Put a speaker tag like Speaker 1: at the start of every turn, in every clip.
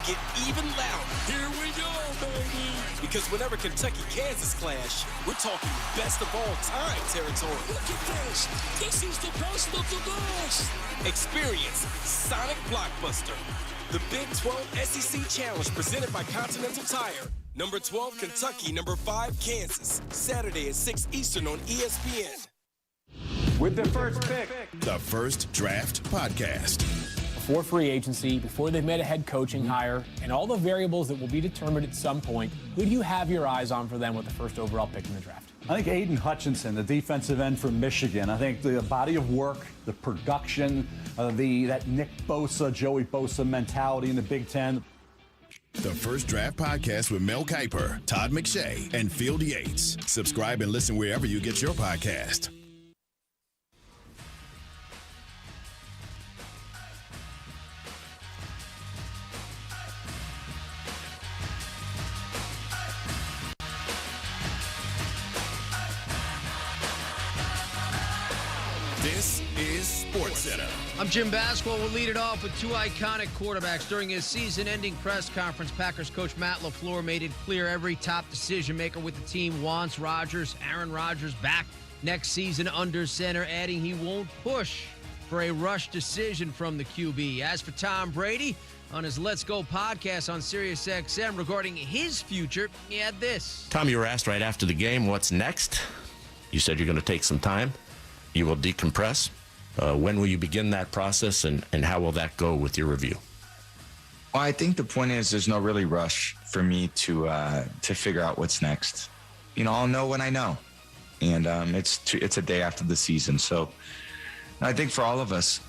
Speaker 1: get even louder.
Speaker 2: Here we go, baby.
Speaker 1: Because whenever Kentucky-Kansas clash, we're talking best of all time territory.
Speaker 2: Look at this. This is the best of the best.
Speaker 1: Experience Sonic Blockbuster, the Big 12 SEC Challenge presented by Continental Tire. Number 12, Kentucky. Number 5, Kansas. Saturday at 6 Eastern on ESPN.
Speaker 3: With the first pick.
Speaker 4: The First Draft Podcast.
Speaker 5: Before free agency, before they've made a head coaching hire, and all the variables that will be determined at some point, who do you have your eyes on for them with the first overall pick in the draft?
Speaker 3: I think Aiden Hutchinson, the defensive end from Michigan. I think the body of work, the production, that Nick Bosa, Joey Bosa mentality in the Big Ten.
Speaker 4: The First Draft Podcast with Mel Kiper, Todd McShay, and Field Yates. Subscribe and listen wherever you get your podcast. This is SportsCenter.
Speaker 6: I'm Jim Basquel. We'll lead it off with two iconic quarterbacks. During his season-ending press conference, Packers coach Matt LaFleur made it clear every top decision-maker with the team wants Aaron Rodgers back next season under center, adding he won't push for a rush decision from the QB. As for Tom Brady, on his Let's Go podcast on SiriusXM regarding his future, he had this.
Speaker 7: Tom, you were asked right after the game, what's next? You said you're going to take some time. You will decompress. When will you begin that process, and how will that go with your review?
Speaker 8: Well, I think the point is there's no really rush for me to figure out what's next. I'll know when I know, and it's a day after the season. So I think for all of us,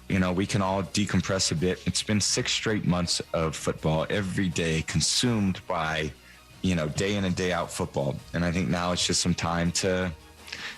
Speaker 8: we can all decompress a bit. It's been 6 straight months of football every day, consumed by day in and day out football, and I think now it's just some time to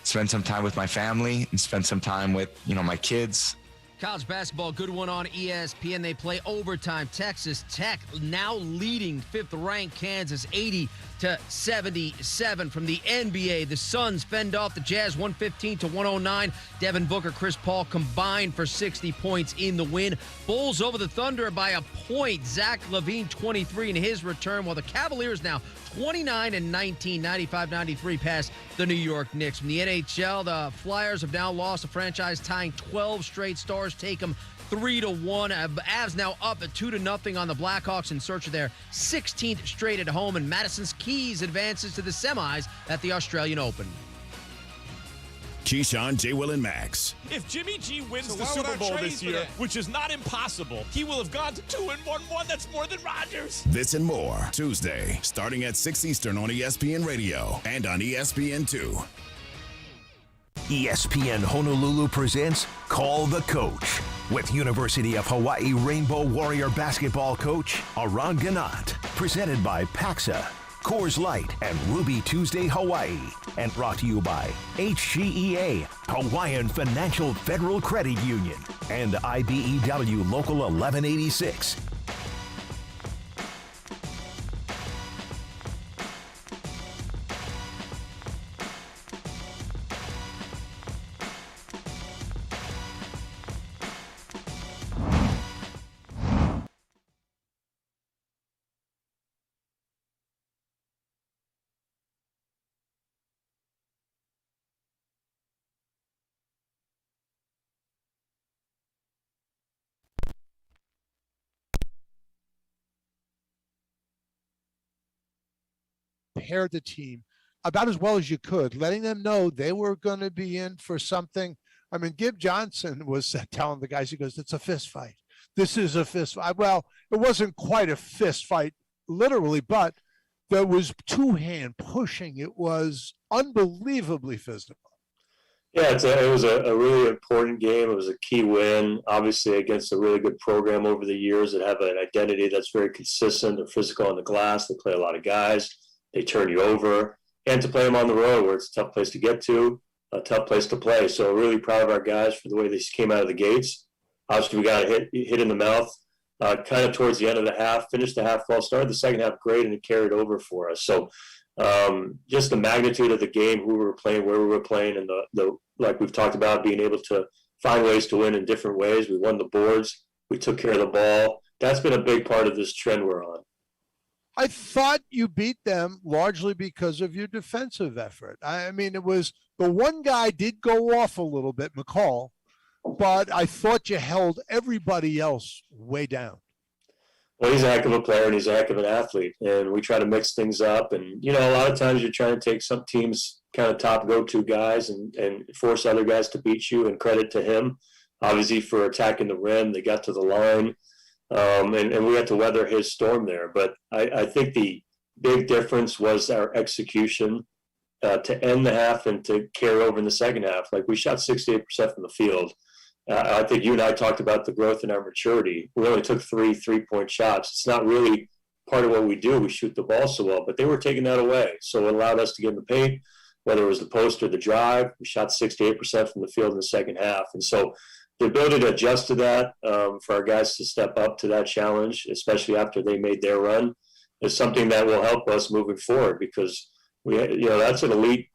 Speaker 8: spend some time with my family and spend some time with, my kids.
Speaker 6: College basketball, good one on ESPN. They play overtime. Texas Tech now leading 5th-ranked Kansas 80-77. From the NBA, the Suns fend off the Jazz 115-109. Devin Booker, Chris Paul combined for 60 points in the win. Bulls over the Thunder by a point. Zach LaVine 23 in his return, while the Cavaliers now 29-19, 95-93 past the New York Knicks. From the NHL, the Flyers have now lost a franchise-tying 12 straight stars. Take them 3-1. Avs now up at 2-0 on the Blackhawks in search of their 16th straight at home. And Madison Keys advances to the semis at the Australian Open.
Speaker 4: Keyshawn, J. Will, and Max.
Speaker 9: If Jimmy G wins the Super Bowl this year, which is not impossible, he will have gone to 2-1-1. That's more than Rodgers.
Speaker 4: This and more, Tuesday, starting at 6 Eastern on ESPN Radio and on ESPN2.
Speaker 10: ESPN Honolulu presents Call the Coach with University of Hawaii Rainbow Warrior basketball coach Eran Ganot. Presented by Pacxa, Coors Light, and Ruby Tuesday Hawaii. And brought to you by HGEA, Hawaiian Financial Federal Credit Union, and IBEW Local 1186.
Speaker 11: Prepared the team about as well as you could, letting them know they were going to be in for something. I mean, Gib Johnson was telling the guys, he goes, it's a fist fight. This is a fist fight. Well, it wasn't quite a fist fight, literally, but there was two-hand pushing. It was unbelievably physical.
Speaker 12: Yeah, it was a really important game. It was a key win, obviously, against a really good program over the years that have an identity that's very consistent. They're physical on the glass. They play a lot of guys. They turn you over, and to play them on the road where it's a tough place to get to, a tough place to play. So really proud of our guys for the way they came out of the gates. Obviously, we got a hit in the mouth kind of towards the end of the half, finished the half well, started the second half great, and it carried over for us. So just the magnitude of the game, who we were playing, where we were playing, and the like we've talked about, being able to find ways to win in different ways. We won the boards. We took care of the ball. that's been a big part of this trend we're on.
Speaker 11: I thought you beat them largely because of your defensive effort. I mean, it was the one guy did go off a little bit, McCall, but I thought you held everybody else way down.
Speaker 12: Well, he's a heck of a player and he's a heck of an athlete, and we try to mix things up. And, you know, a lot of times you're trying to take some teams' kind of top go-to guys and force other guys to beat you, and credit to him, obviously, for attacking the rim. They got to the line. And we had to weather his storm there. But I think the big difference was our execution to end the half and to carry over in the second half. Like, we shot 68% from the field. I think you and I talked about the growth in our maturity. We only took 3 3-point shots. It's not really part of what we do. We shoot the ball so well, but they were taking that away. So it allowed us to get in the paint, whether it was the post or the drive. We shot 68% from the field in the second half. And so the ability to adjust to that, for our guys to step up to that challenge, especially after they made their run, is something that will help us moving forward, because that's an elite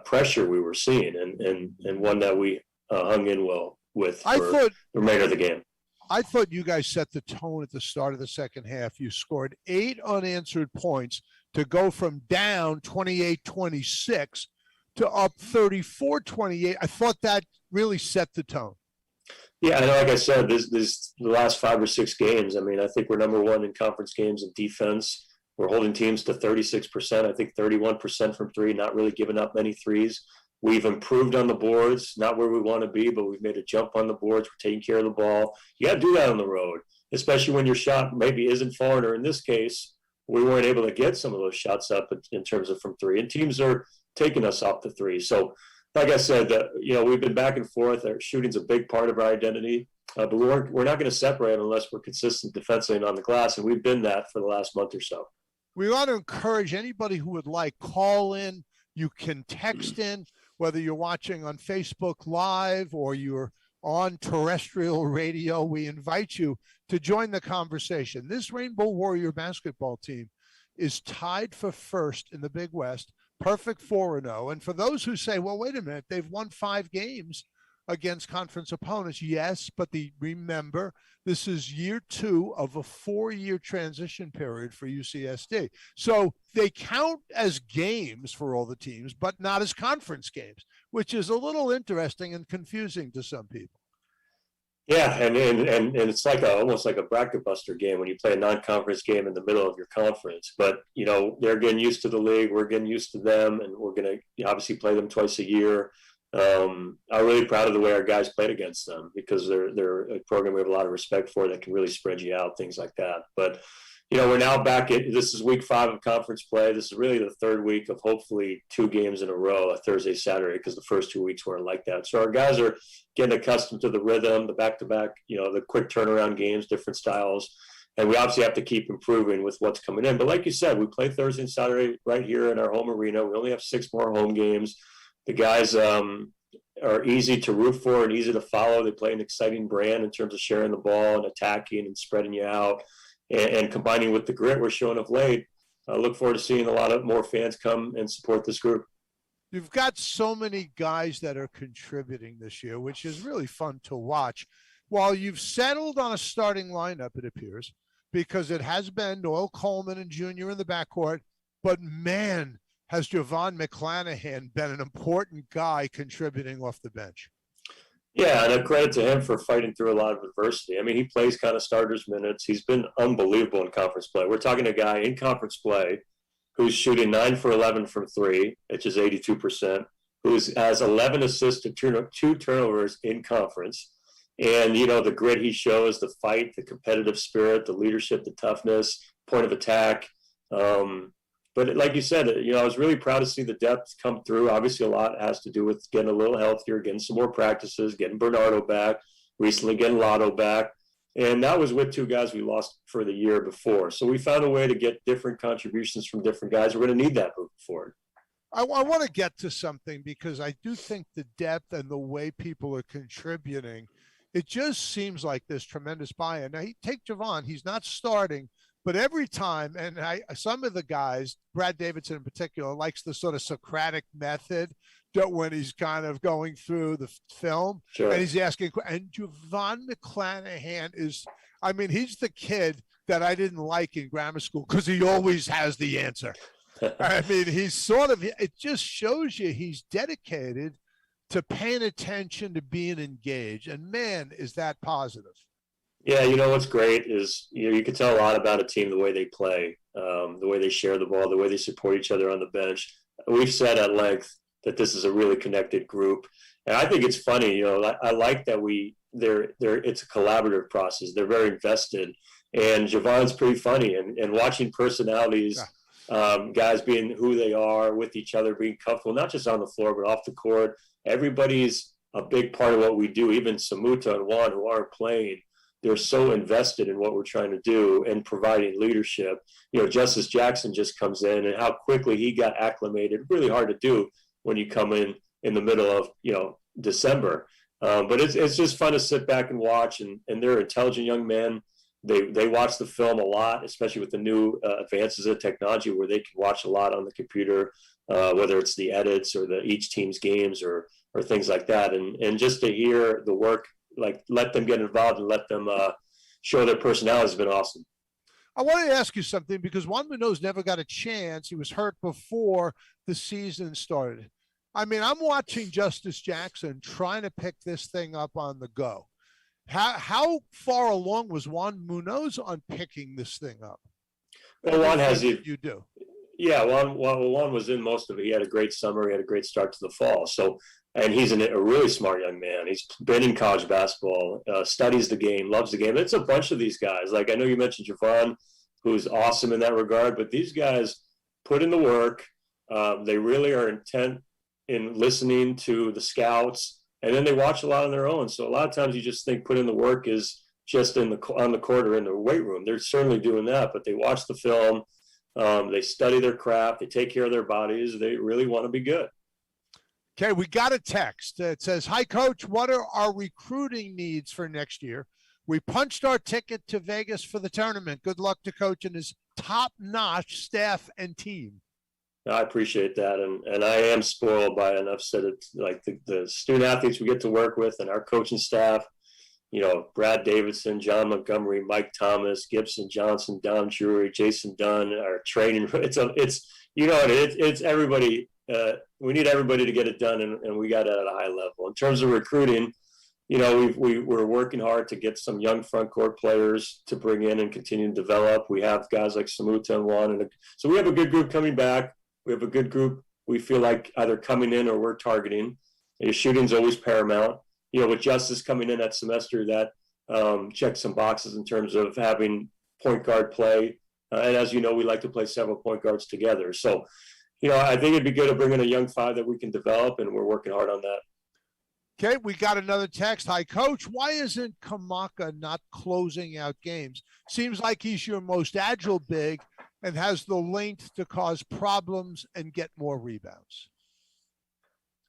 Speaker 12: pressure we were seeing, and one that we hung in well with for the remainder of the game.
Speaker 11: I thought you guys set the tone at the start of the second half. You scored 8 unanswered points to go from down 28-26 to up 34-28. I thought that really set the tone.
Speaker 12: Yeah, and like I said, this the last 5 or 6 games. I mean, I think we're number 1 in conference games in defense. We're holding teams to 36%. I think 31% from 3, not really giving up many threes. We've improved on the boards, not where we want to be, but we've made a jump on the boards. We're taking care of the ball. You got to do that on the road, especially when your shot maybe isn't falling, or in this case, we weren't able to get some of those shots up in terms of from 3. And teams are taking us off the 3. So, like I said, we've been back and forth. Our shooting's a big part of our identity, but we're not going to separate unless we're consistent defensively and on the glass, and we've been that for the last month or so.
Speaker 11: We want to encourage anybody who would like, call in. You can text in, whether you're watching on Facebook Live or you're on terrestrial radio. We invite you to join the conversation. This Rainbow Warrior basketball team is tied for first in the Big West, perfect 4-0. And for those who say, well, wait a minute, they've won 5 games against conference opponents. Yes, but remember, this is year 2 of a 4-year transition period for UCSD. So they count as games for all the teams, but not as conference games, which is a little interesting and confusing to some people.
Speaker 12: Yeah, and it's like almost like a bracket buster game when you play a non-conference game in the middle of your conference. But, they're getting used to the league. We're getting used to them, and we're going to obviously play them twice a year. I'm really proud of the way our guys played against them, because they're a program we have a lot of respect for that can really spread you out, things like that. But, we're now back this is week 5 of conference play. This is really the 3rd week of hopefully 2 games in a row, a Thursday, Saturday, because the first 2 weeks weren't like that. So our guys are getting accustomed to the rhythm, the back-to-back, the quick turnaround games, different styles. And we obviously have to keep improving with what's coming in. But like you said, we play Thursday and Saturday right here in our home arena. We only have 6 more home games. The guys are easy to root for and easy to follow. They play an exciting brand in terms of sharing the ball and attacking and spreading you out, and combining with the grit we're showing of late. I look forward to seeing a lot of more fans come and support this group.
Speaker 11: You've got so many guys that are contributing this year, which is really fun to watch. While you've settled on a starting lineup, it appears, because it has been Noel Coleman and Jr. in the backcourt, but man, has Javon McClanahan been an important guy contributing off the bench.
Speaker 12: Yeah, and a credit to him for fighting through a lot of adversity. I mean, he plays kind of starters minutes. He's been unbelievable in conference play. We're talking a guy in conference play who's shooting 9 for 11 from 3, which is 82%, who has 11 assists and 2 turnovers in conference. And, the grit he shows, the fight, the competitive spirit, the leadership, the toughness, point of attack. But like you said, I was really proud to see the depth come through. Obviously, a lot has to do with getting a little healthier, getting some more practices, getting Bernardo back, recently getting Lotto back. And that was with 2 guys we lost for the year before. So we found a way to get different contributions from different guys. We're going to need that moving forward.
Speaker 11: I want to get to something, because I do think the depth and the way people are contributing, it just seems like this tremendous buy-in. Now, take Javon. He's not starting. But every time, and some of the guys, Brad Davidson in particular, likes the sort of Socratic method when he's kind of going through the film.
Speaker 12: Sure.
Speaker 11: And he's asking, and Javon McClanahan is, I mean, he's the kid that I didn't like in grammar school because he always has the answer. I mean, he's sort of, it just shows you he's dedicated to paying attention, to being engaged. And man, is that positive.
Speaker 12: Yeah, what's great is you can tell a lot about a team the way they play, the way they share the ball, the way they support each other on the bench. We've said at length that this is a really connected group, and I think it's funny. I like that it's a collaborative process. They're very invested, and Javon's pretty funny, and watching personalities, guys being who they are with each other, being comfortable, not just on the floor but off the court. Everybody's a big part of what we do. Even Samuta and Juan, who aren't playing, they're so invested in what we're trying to do and providing leadership. Justice Jackson just comes in, and how quickly he got acclimated. Really hard to do when you come in the middle of, December. But it's just fun to sit back and watch, and they're intelligent young men. They watch the film a lot, especially with the new advances of technology where they can watch a lot on the computer, whether it's the edits or each team's games or things like that. And just to hear the work, like let them get involved and let them show their personality has been awesome.
Speaker 11: I wanted to ask you something because Juan Munoz never got a chance. He was hurt before the season started. I mean, I'm watching Justice Jackson trying to pick this thing up on the go. How far along was Juan Munoz on picking this thing up?
Speaker 12: Well, Juan has it.
Speaker 11: You do.
Speaker 12: Yeah, Juan was in most of it. He had a great summer. He had a great start to the fall. So, and he's a really smart young man. He's been in college basketball, studies the game, loves the game. It's a bunch of these guys. Like I know you mentioned Javon, who's awesome in that regard, but these guys put in the work. They really are intent in listening to the scouts, and then they watch a lot on their own. So a lot of times you just think put in the work is just on the court or in the weight room. They're certainly doing that, but they watch the film. They study their craft. They take care of their bodies. They really want to be good.
Speaker 11: Okay, we got a text. It says, "Hi, Coach. What are our recruiting needs for next year? We punched our ticket to Vegas for the tournament. Good luck to Coach and his top-notch staff and team."
Speaker 12: I appreciate that, and I am spoiled by, and I've said it, like the student athletes we get to work with and our coaching staff. Brad Davidson, John Montgomery, Mike Thomas, Gibson Johnson, Don Drury, Jason Dunn, our training. It's everybody. We need everybody to get it done, and we got it at a high level. In terms of recruiting, we're working hard to get some young front court players to bring in and continue to develop. We have guys like Samuta and Juan, so we have a good group coming back. We have a good group we feel like either coming in or we're targeting. Shooting's always paramount. With Justice coming in that semester, that checks some boxes in terms of having point guard play. And as you know, we like to play several point guards together. So, I think it'd be good to bring in a young five that we can develop, and we're working hard on that.
Speaker 11: Okay, we got another text. "Hi, Coach. Why isn't Kamaka not closing out games? Seems like he's your most agile big and has the length to cause problems and get more rebounds."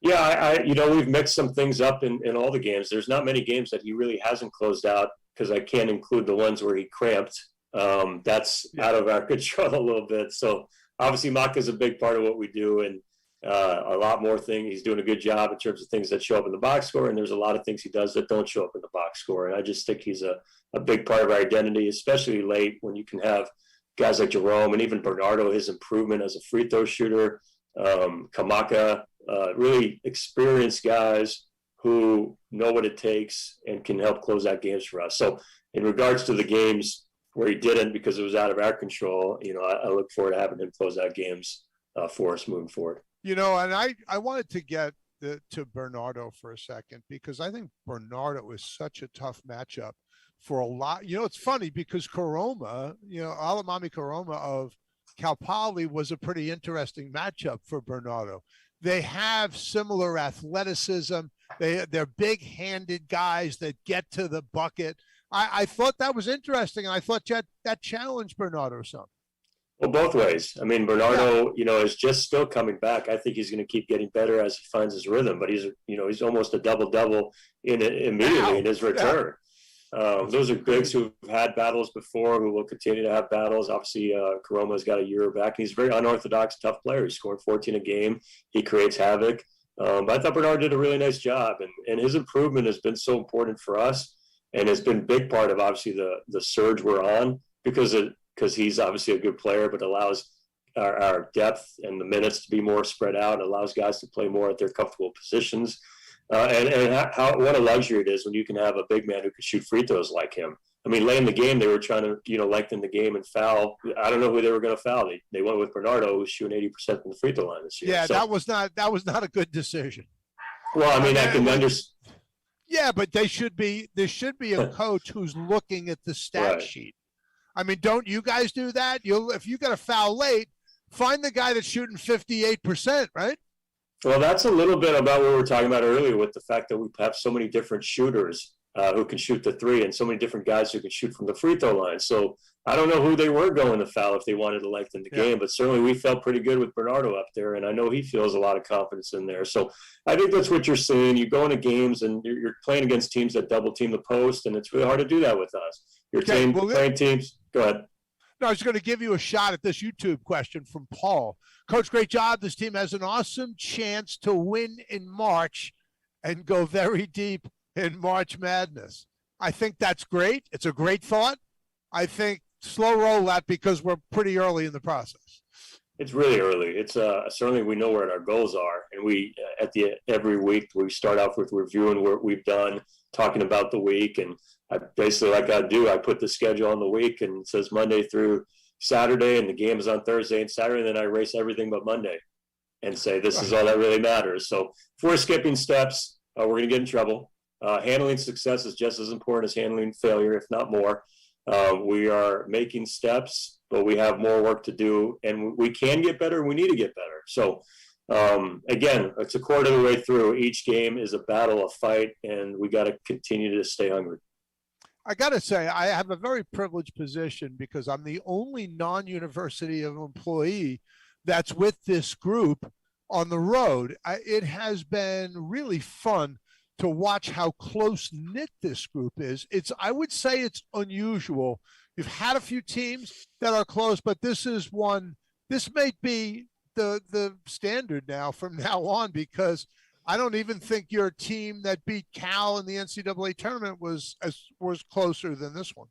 Speaker 12: Yeah, we've mixed some things up in all the games. There's not many games that he really hasn't closed out because I can't include the ones where he cramped. That's out of our control a little bit. So obviously Maka's a big part of what we do, and a lot more things. He's doing a good job in terms of things that show up in the box score, and there's a lot of things he does that don't show up in the box score. And I just think he's a big part of our identity, especially late when you can have guys like Jerome and even Bernardo, his improvement as a free throw shooter, Kamaka, really experienced guys who know what it takes and can help close out games for us. So in regards to the games where he didn't because it was out of our control, I look forward to having him close out games for us moving forward.
Speaker 11: And I wanted to get to Bernardo for a second because I think Bernardo is such a tough matchup for a lot. It's funny because Karoma, Alamami Karoma of Cal Poly was a pretty interesting matchup for Bernardo. They have similar athleticism. They're big-handed guys that get to the bucket. I thought that was interesting, and I thought that challenged Bernardo some.
Speaker 12: Well, both ways. I mean, Bernardo, is just still coming back. I think he's going to keep getting better as he finds his rhythm. But he's almost a double-double immediately in his return. Those are bigs who've had battles before, who will continue to have battles. Obviously, Karoma's got a year back. He's a very unorthodox, tough player. He's scoring 14 a game. He creates havoc. But I thought Bernard did a really nice job, and his improvement has been so important for us. And it's been a big part of obviously the surge we're on because he's obviously a good player, but allows our depth and the minutes to be more spread out, allows guys to play more at their comfortable positions. What a luxury it is when you can have a big man who can shoot free throws like him. I mean, late in the game, they were trying to, lengthen the game and foul. I don't know who they were going to foul. They went with Bernardo, who's shooting 80% from the free throw line this year.
Speaker 11: Yeah,
Speaker 12: so,
Speaker 11: that was not a good decision.
Speaker 12: Well, I mean, I can understand.
Speaker 11: Yeah, but there should be a coach who's looking at the stat sheet. I mean, don't you guys do that? If you got a foul late, find the guy that's shooting 58%, right?
Speaker 12: Well, that's a little bit about what we were talking about earlier with the fact that we have so many different shooters who can shoot the three and so many different guys who can shoot from the free throw line. So I don't know who they were going to foul if they wanted to lengthen the game, but certainly we felt pretty good with Bernardo up there, and I know he feels a lot of confidence in there. So I think that's what you're seeing. You go into games and you're playing against teams that double team the post, and it's really hard to do that with us. You're playing teams. Go ahead.
Speaker 11: No, I was going to give you a shot at this YouTube question from Paul. Coach, great job. This team has an awesome chance to win in March and go very deep in March Madness. I think that's great. It's a great thought. I think slow roll that because we're pretty early in the process.
Speaker 12: It's really early. It's certainly we know where our goals are, and we every week we start off with reviewing what we've done, talking about the week, and I basically like I do. I put the schedule on the week, and it says Monday through Saturday, and the game is on Thursday and Saturday. And then I erase everything but Monday, and say this is all that really matters. So if we're skipping steps, we're going to get in trouble. Handling success is just as important as handling failure, if not more. We are making steps, but we have more work to do, and we can get better. We need to get better. So, again, it's a quarter of the way through. Each game is a battle, a fight, and we got to continue to stay hungry.
Speaker 11: I got to say, I have a very privileged position because I'm the only non-university employee that's with this group on the road. It has been really fun to watch how close-knit this group is. I would say it's unusual. You've had a few teams that are close, but this may be the standard now from now on, because I don't even think your team that beat Cal in the NCAA tournament was closer than this one.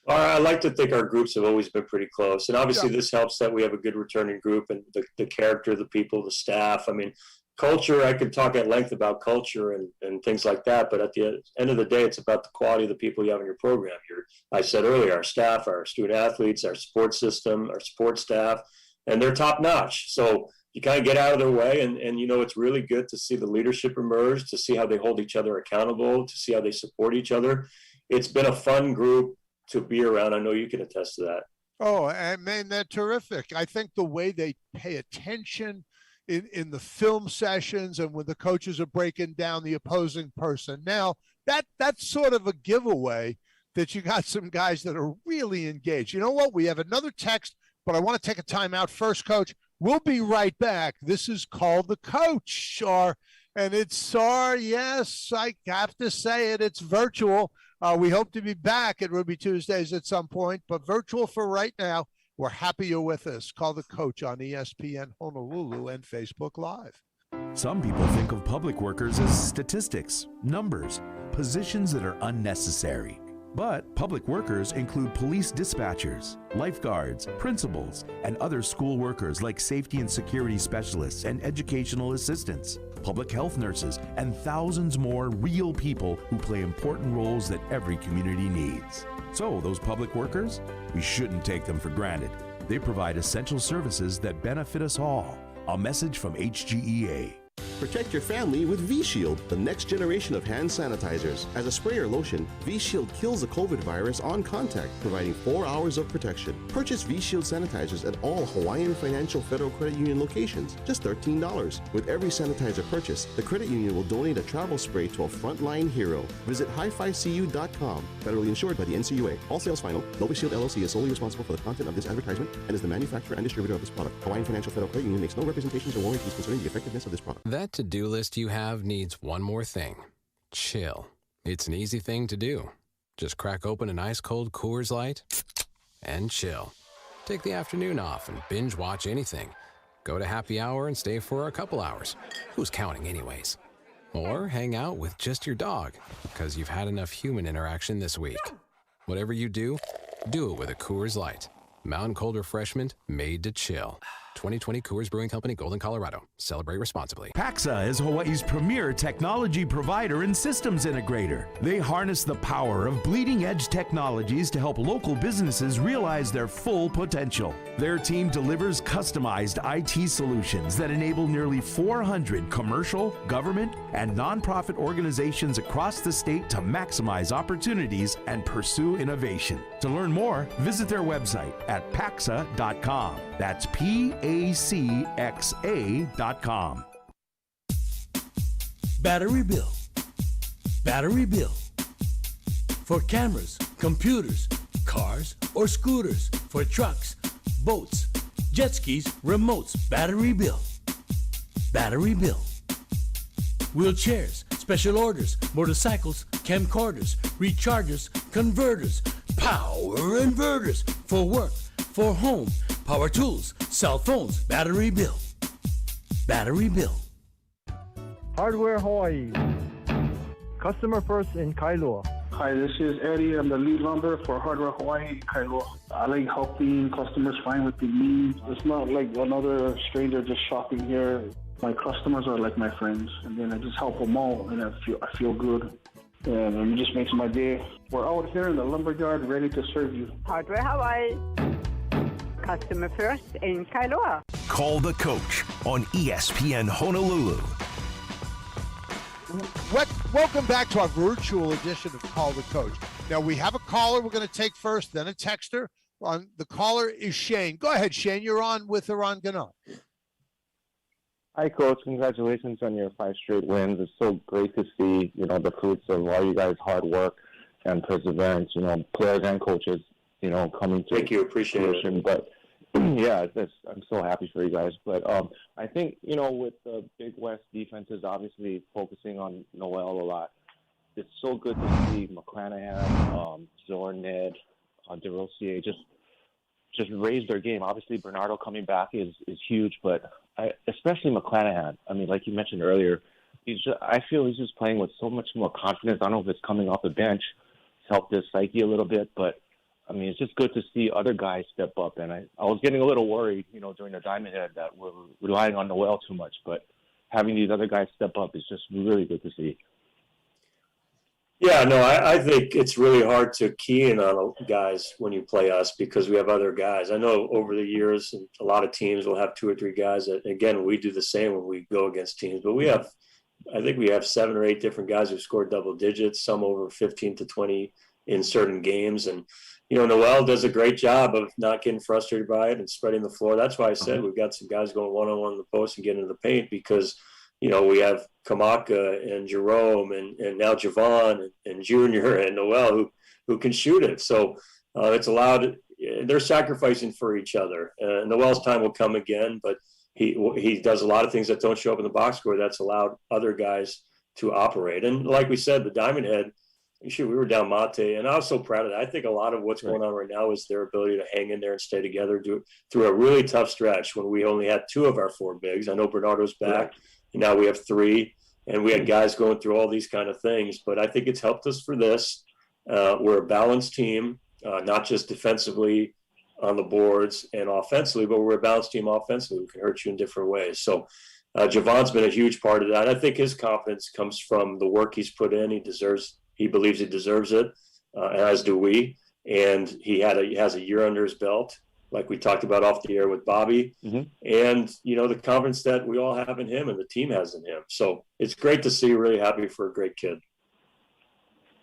Speaker 12: I like to think our groups have always been pretty close. And obviously this helps that we have a good returning group and the character of the people, the staff. I mean, culture, I could talk at length about culture and things like that, but at the end of the day, it's about the quality of the people you have in your program. I said earlier, our staff, our student athletes, our sports system, our sports staff, and they're top notch. So you kind of get out of their way, and it's really good to see the leadership emerge, to see how they hold each other accountable, to see how they support each other. It's been a fun group to be around. I know you can attest to that.
Speaker 11: Oh, and man, they're terrific. I think the way they pay attention in the film sessions and when the coaches are breaking down the opposing personnel, that's sort of a giveaway that you got some guys that are really engaged. You know what? We have another text, but I want to take a time out first, Coach. We'll be right back. This is called The Coach, and it's yes, I have to say it. It's virtual. We hope to be back at Ruby Tuesdays at some point, but virtual for right now. We're happy you're with us. Call The Coach on ESPN Honolulu and Facebook Live.
Speaker 13: Some people think of public workers as statistics, numbers, positions that are unnecessary. But public workers include police dispatchers, lifeguards, principals, and other school workers like safety and security specialists and educational assistants, public health nurses, and thousands more real people who play important roles that every community needs. So those public workers, we shouldn't take them for granted. They provide essential services that benefit us all. A message from HGEA.
Speaker 14: Protect your family with V-Shield, the next generation of hand sanitizers. As a spray or lotion, V-Shield kills the COVID virus on contact, providing 4 hours of protection. Purchase V-Shield sanitizers at all Hawaiian Financial Federal Credit Union locations, just $13. With every sanitizer purchase, the credit union will donate a travel spray to a frontline hero. Visit highfivecu.com. Federally insured by the NCUA. All sales final. Nova Shield LLC is solely responsible for the content of this advertisement and is the manufacturer and distributor of this product. Hawaiian Financial Federal Credit Union makes no representations or warranties concerning the effectiveness of this product.
Speaker 15: That to-do list you have needs one more thing. Chill. It's an easy thing to do. Just crack open an ice-cold Coors Light and chill. Take the afternoon off and binge watch anything. Go to happy hour and stay for a couple hours. Who's counting anyways? Or hang out with just your dog because you've had enough human interaction this week. Whatever you do it with a Coors Light. Mountain cold refreshment made to chill. 2020 Coors Brewing Company, Golden, Colorado. Celebrate responsibly.
Speaker 13: Pacxa is Hawaii's premier technology provider and systems integrator. They harness the power of bleeding-edge technologies to help local businesses realize their full potential. Their team delivers customized IT solutions that enable nearly 400 commercial, government, and nonprofit organizations across the state to maximize opportunities and pursue innovation. To learn more, visit their website at Pacxa.com. That's PACXA.com.
Speaker 2: Battery bill. Battery bill. For cameras, computers, cars, or scooters. For trucks, boats, jet skis, remotes. Battery bill. Battery bill. Wheelchairs, special orders, motorcycles, camcorders, rechargers, converters, power inverters. For work, for home, power tools, cell phones. Battery bill. Battery bill.
Speaker 16: Hardware Hawaii. Customer first in Kailua.
Speaker 17: Hi, this is Eddie. I'm the lead lumber for Hardware Hawaii, Kailua. I like helping customers find what they need. It's not like another stranger just shopping here. My customers are like my friends, and then I just help them all, and I feel good. And it just makes my day. We're out here in the lumberyard ready to serve you.
Speaker 18: Hardware Hawaii. Customer first in Kailua.
Speaker 10: Call the Coach on ESPN Honolulu.
Speaker 11: Welcome back to our virtual edition of Call the Coach. Now, we have a caller we're going to take first, then a texter. The caller is Shane. Go ahead, Shane. You're on with Eran Ganot.
Speaker 19: Hi, Coach. Congratulations on your 5 straight wins. It's so great to see, the fruits of all you guys' hard work and perseverance, players and coaches, coming to
Speaker 12: Thank you. Appreciate
Speaker 19: fruition.
Speaker 12: it.
Speaker 19: But, yeah, I'm so happy for you guys. But I think, with the Big West defenses obviously focusing on Noel a lot, it's so good to see McClanahan, Zorned, DeRosier just raise their game. Obviously, Bernardo coming back is huge, but especially McClanahan. I mean, like you mentioned earlier, I feel he's just playing with so much more confidence. I don't know if it's coming off the bench. It's helped his psyche a little bit, but, I mean, it's just good to see other guys step up. And I was getting a little worried, during the Diamond Head that we're relying on Noel too much, but having these other guys step up is just really good to see.
Speaker 12: Yeah, no, I think it's really hard to key in on guys when you play us because we have other guys. I know over the years, a lot of teams will have 2 or 3 guys. That, again, we do the same when we go against teams. But I think we have 7 or 8 different guys who scored double digits, some over 15 to 20 in certain games. And, Noel does a great job of not getting frustrated by it and spreading the floor. That's why I said we've got some guys going one-on-one in the post and getting into the paint because – we have Kamaka and Jerome and now Javon and Junior and Noel who can shoot it. So it's allowed – they're sacrificing for each other. Noel's time will come again, but he does a lot of things that don't show up in the box score that's allowed other guys to operate. And like we said, the Diamond Head, we were down Mate, and I was so proud of that. I think a lot of what's going on right now is their ability to hang in there and stay together through a really tough stretch when we only had 2 of our 4 bigs. I know Bernardo's back. And now we have 3, and we had guys going through all these kind of things. But I think it's helped us for this. We're a balanced team, not just defensively on the boards and offensively, but we're a balanced team offensively. We can hurt you in different ways. So Javon's been a huge part of that. I think his confidence comes from the work he's put in. He believes he deserves it, as do we. And he has a year under his belt, like we talked about off the air with Bobby, and, the confidence that we all have in him and the team has in him. So it's great to see, really happy for a great kid.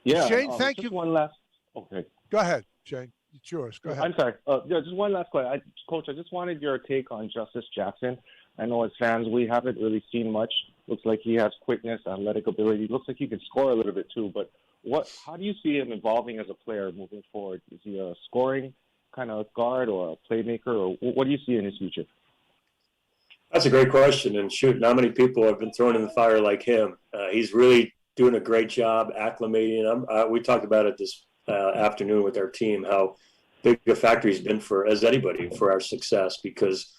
Speaker 19: Yeah.
Speaker 11: Shane, thank you.
Speaker 19: One last, okay.
Speaker 11: Go ahead, Shane. It's yours. Go ahead.
Speaker 19: I'm sorry. Just one last question. Coach, I just wanted your take on Justice Jackson. I know as fans, we haven't really seen much. Looks like he has quickness, athletic ability. Looks like he can score a little bit too, but how do you see him evolving as a player moving forward? Is he a scoring kind of guard or a playmaker, or what do you see in his future?
Speaker 12: That's a great question. And shoot, not many people have been thrown in the fire like him. He's really doing a great job acclimating. We talked about it this afternoon with our team, how big a factor he's been for our success, because,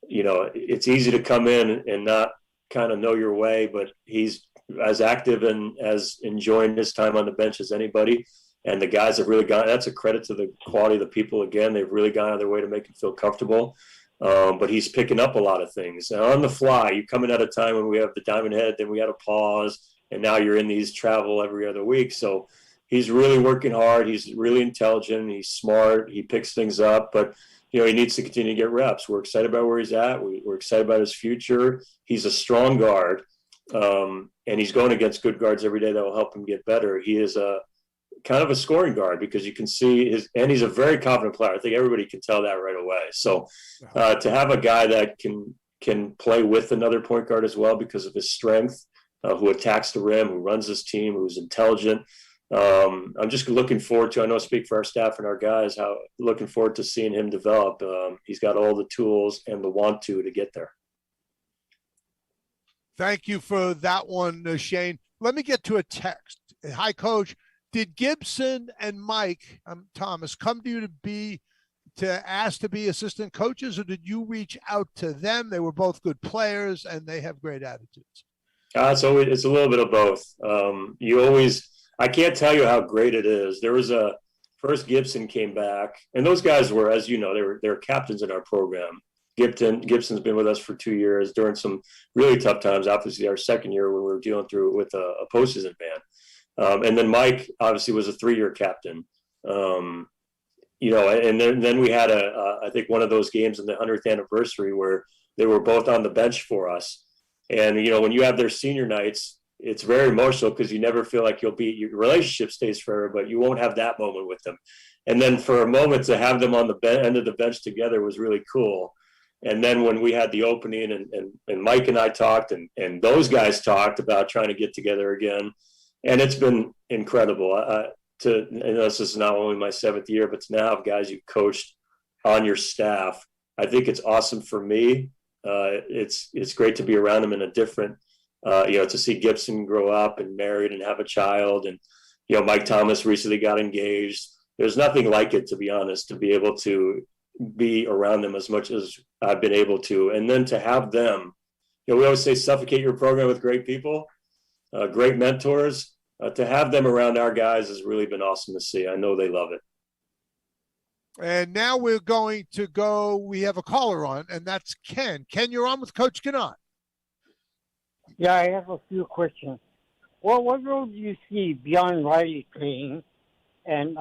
Speaker 12: it's easy to come in and not kind of know your way, but he's as active and as enjoying his time on the bench as anybody. And the guys have really gone, that's a credit to the quality of the people. Again, they've really gone out of their way to make him feel comfortable. But he's picking up a lot of things. And on the fly, you come in at a time when we have the Diamond Head, then we had a pause, and now you're in these travel every other week. So he's really working hard. He's really intelligent. He's smart. He picks things up. But, he needs to continue to get reps. We're excited about where he's at. We're excited about his future. He's a strong guard, and he's going against good guards every day that will help him get better. He is a kind of a scoring guard because you can see and he's a very confident player. I think everybody can tell that right away. So to have a guy that can play with another point guard as well because of his strength, who attacks the rim, who runs his team, who's intelligent. I'm just looking forward to, I know I speak for our staff and our guys, looking forward to seeing him develop. He's got all the tools and the want to get there.
Speaker 11: Thank you for that one, Shane. Let me get to a text. Hi, Coach. Did Gibson and Mike Thomas come to you to ask to be assistant coaches, or did you reach out to them? They were both good players and they have great attitudes.
Speaker 12: So it's a little bit of both. I can't tell you how great it is. There was first Gibson came back, and those guys were, as you know, they were captains in our program. Gibson's been with us for 2 years during some really tough times. Obviously, our second year when we were dealing through with a postseason ban. And then Mike obviously was a 3-year captain, and then we had I think one of those games in the 100th anniversary where they were both on the bench for us. And, when you have their senior nights, it's very emotional because you never feel like your relationship stays forever, but you won't have that moment with them. And then for a moment to have them on the end of the bench together was really cool. And then when we had the opening and Mike and I talked and those guys talked about trying to get together again. And it's been incredible. This is not only my 7th year, but to now have guys you've coached on your staff. I think it's awesome for me. It's great to be around them in a different, to see Gibson grow up and married and have a child. And, Mike Thomas recently got engaged. There's nothing like it, to be honest, to be able to be around them as much as I've been able to. And then to have them, we always say suffocate your program with great people. Great mentors. To have them around our guys has really been awesome to see. I know they love it.
Speaker 11: And now we're going to go. We have a caller on, and that's Ken. Ken, you're on with Coach Ganot.
Speaker 20: Yeah, I have a few questions. Well, what role do you see beyond Riley playing? And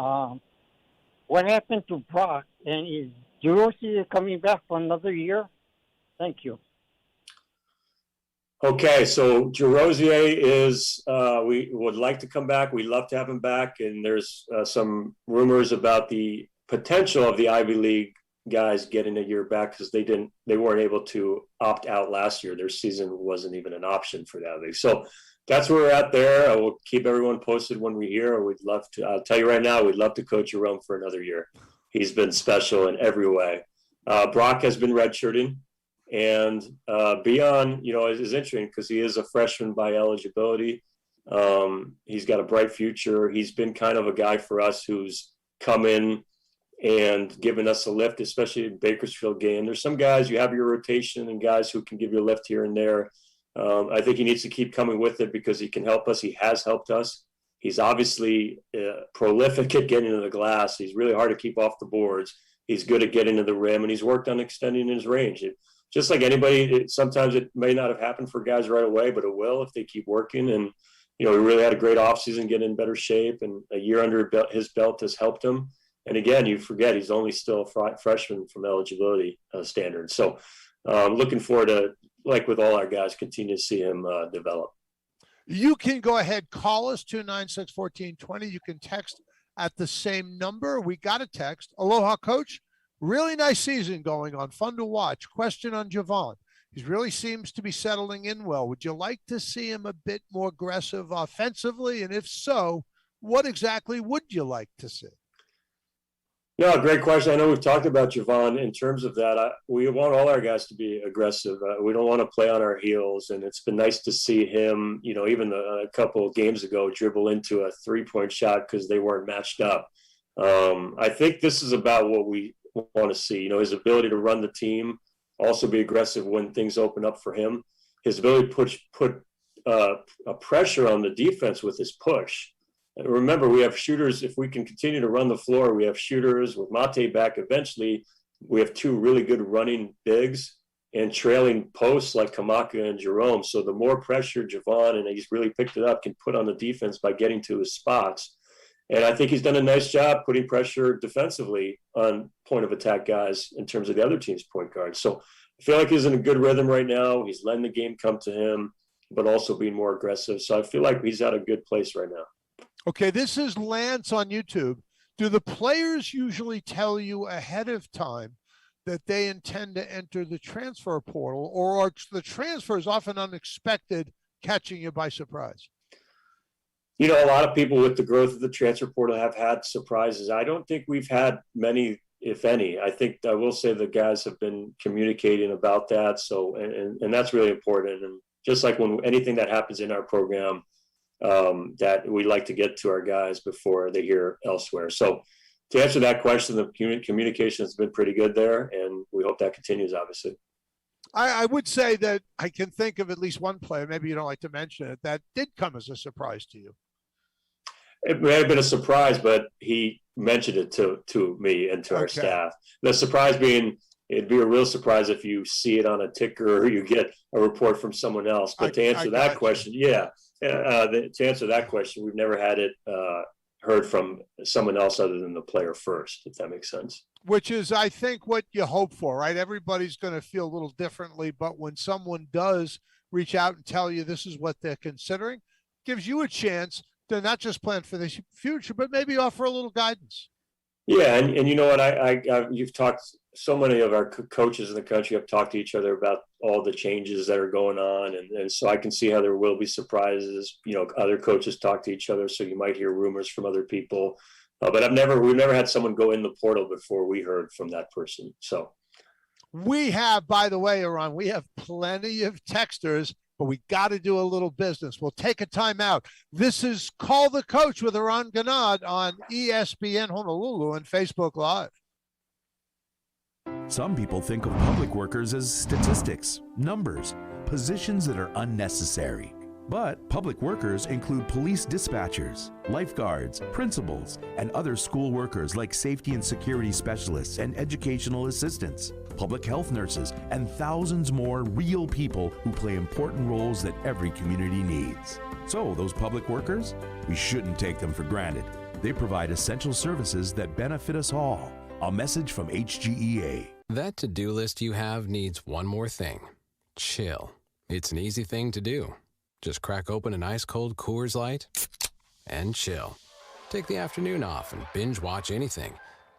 Speaker 20: what happened to Brock? And is Jerosi coming back for another year? Thank you.
Speaker 12: Okay, so Jerosier is, we would like to come back. We'd love to have him back. And there's some rumors about the potential of the Ivy League guys getting a year back because they weren't able to opt out last year. Their season wasn't even an option for that league. So that's where we're at there. We'll keep everyone posted when we hear. We'd love to, I'll tell you right now, we'd love to coach Jerome for another year. He's been special in every way. Brock has been redshirting. And Beyond, is interesting because he is a freshman by eligibility. He's got a bright future. He's been kind of a guy for us who's come in and given us a lift, especially in Bakersfield game. There's some guys, you have your rotation and guys who can give you a lift here and there. I think he needs to keep coming with it because he can help us. He has helped us. He's obviously prolific at getting to the glass. He's really hard to keep off the boards. He's good at getting to the rim, and he's worked on extending his range. Just like anybody, sometimes it may not have happened for guys right away, but it will if they keep working. And, he really had a great offseason, getting in better shape, and a year under his belt has helped him. And again, you forget he's only still a freshman from eligibility standards. So looking forward to, like with all our guys, continue to see him develop.
Speaker 11: You can go ahead, call us 296-1420. You can text at the same number. We got a text. Aloha, Coach. Really nice season going on. Fun to watch. Question on Javon. He really seems to be settling in well. Would you like to see him a bit more aggressive offensively? And if so, what exactly would you like to see?
Speaker 12: Yeah, great question. I know we've talked about Javon in terms of that. We want all our guys to be aggressive. We don't want to play on our heels. And it's been nice to see him, even a couple of games ago, dribble into a three-point shot because they weren't matched up. I think this is about what we want to see, his ability to run the team, also be aggressive when things open up for him, his ability to put a pressure on the defense with his push. And remember, we have shooters. If we can continue to run the floor, we have shooters with Mate back. Eventually, we have two really good running bigs and trailing posts like Kamaka and Jerome. So the more pressure Javon, and he's really picked it up, can put on the defense by getting to his spots. And I think he's done a nice job putting pressure defensively on point of attack guys in terms of the other team's point guards. So I feel like he's in a good rhythm right now. He's letting the game come to him, but also being more aggressive. So I feel like he's at a good place right now.
Speaker 11: Okay, this is Lance on YouTube. Do the players usually tell you ahead of time that they intend to enter the transfer portal, or are the transfers often unexpected, catching you by surprise?
Speaker 12: You know, a lot of people with the growth of the transfer portal have had surprises. I don't think we've had many, if any. I think I will say the guys have been communicating about that. So, and that's really important. And just like when anything that happens in our program, that we like to get to our guys before they hear elsewhere. So to answer that question, the communication has been pretty good there, and we hope that continues, obviously.
Speaker 11: I would say that I can think of at least one player, maybe you don't like to mention it, that did come as a surprise to you.
Speaker 12: It may have been a surprise, but he mentioned it to me and to our staff. The surprise being, it'd be a real surprise if you see it on a ticker or you get a report from someone else. But to answer that question, to answer that question, we've never had it heard from someone else other than the player first, if that makes sense.
Speaker 11: Which is, I think, what you hope for, right? Everybody's going to feel a little differently, but when someone does reach out and tell you this is what they're considering, gives you a chance to not just plan for the future, but maybe offer a little guidance.
Speaker 12: Yeah, and you know what? You've talked, so many of our coaches in the country have talked to each other about all the changes that are going on, and so I can see how there will be surprises. You know, other coaches talk to each other, so you might hear rumors from other people. But we've never had someone go in the portal before we heard from that person. So
Speaker 11: we have, by the way, Eran, we have plenty of texters, but we got to do a little business. We'll take a time out. This is Call the Coach with Eran Ganot on ESPN Honolulu and Facebook Live.
Speaker 13: Some people think of public workers as statistics, numbers, positions that are unnecessary. But public workers include police dispatchers, lifeguards, principals, and other school workers like safety and security specialists and educational assistants, public health nurses, and thousands more real people who play important roles that every community needs. So those public workers, we shouldn't take them for granted. They provide essential services that benefit us all. A message from HGEA.
Speaker 15: That to-do list you have needs one more thing. Chill. It's an easy thing to do. Just crack open an ice-cold Coors Light and chill. Take the afternoon off and binge watch anything.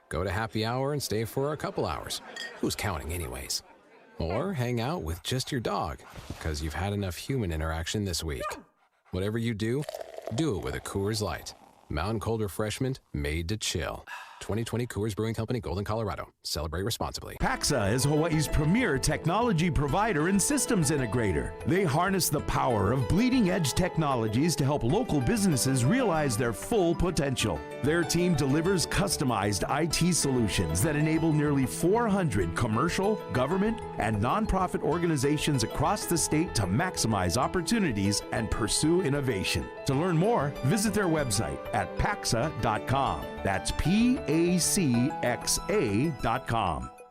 Speaker 15: Go to happy hour and stay for a couple hours. Who's counting anyways? Or hang out with just your dog, because you've had enough human interaction this week. Whatever you do it with a Coors Light. Mountain cold refreshment made to chill. 2020 Coors Brewing Company, Golden, Colorado. Celebrate responsibly.
Speaker 13: Pacxa is Hawaii's premier technology provider and systems integrator. They harness the power of bleeding-edge technologies to help local businesses realize their full potential. Their team delivers customized IT solutions that enable nearly 400 commercial, government, and nonprofit organizations across the state to maximize opportunities and pursue innovation. To learn more, visit their website at Pacxa.com. That's PACXA.com.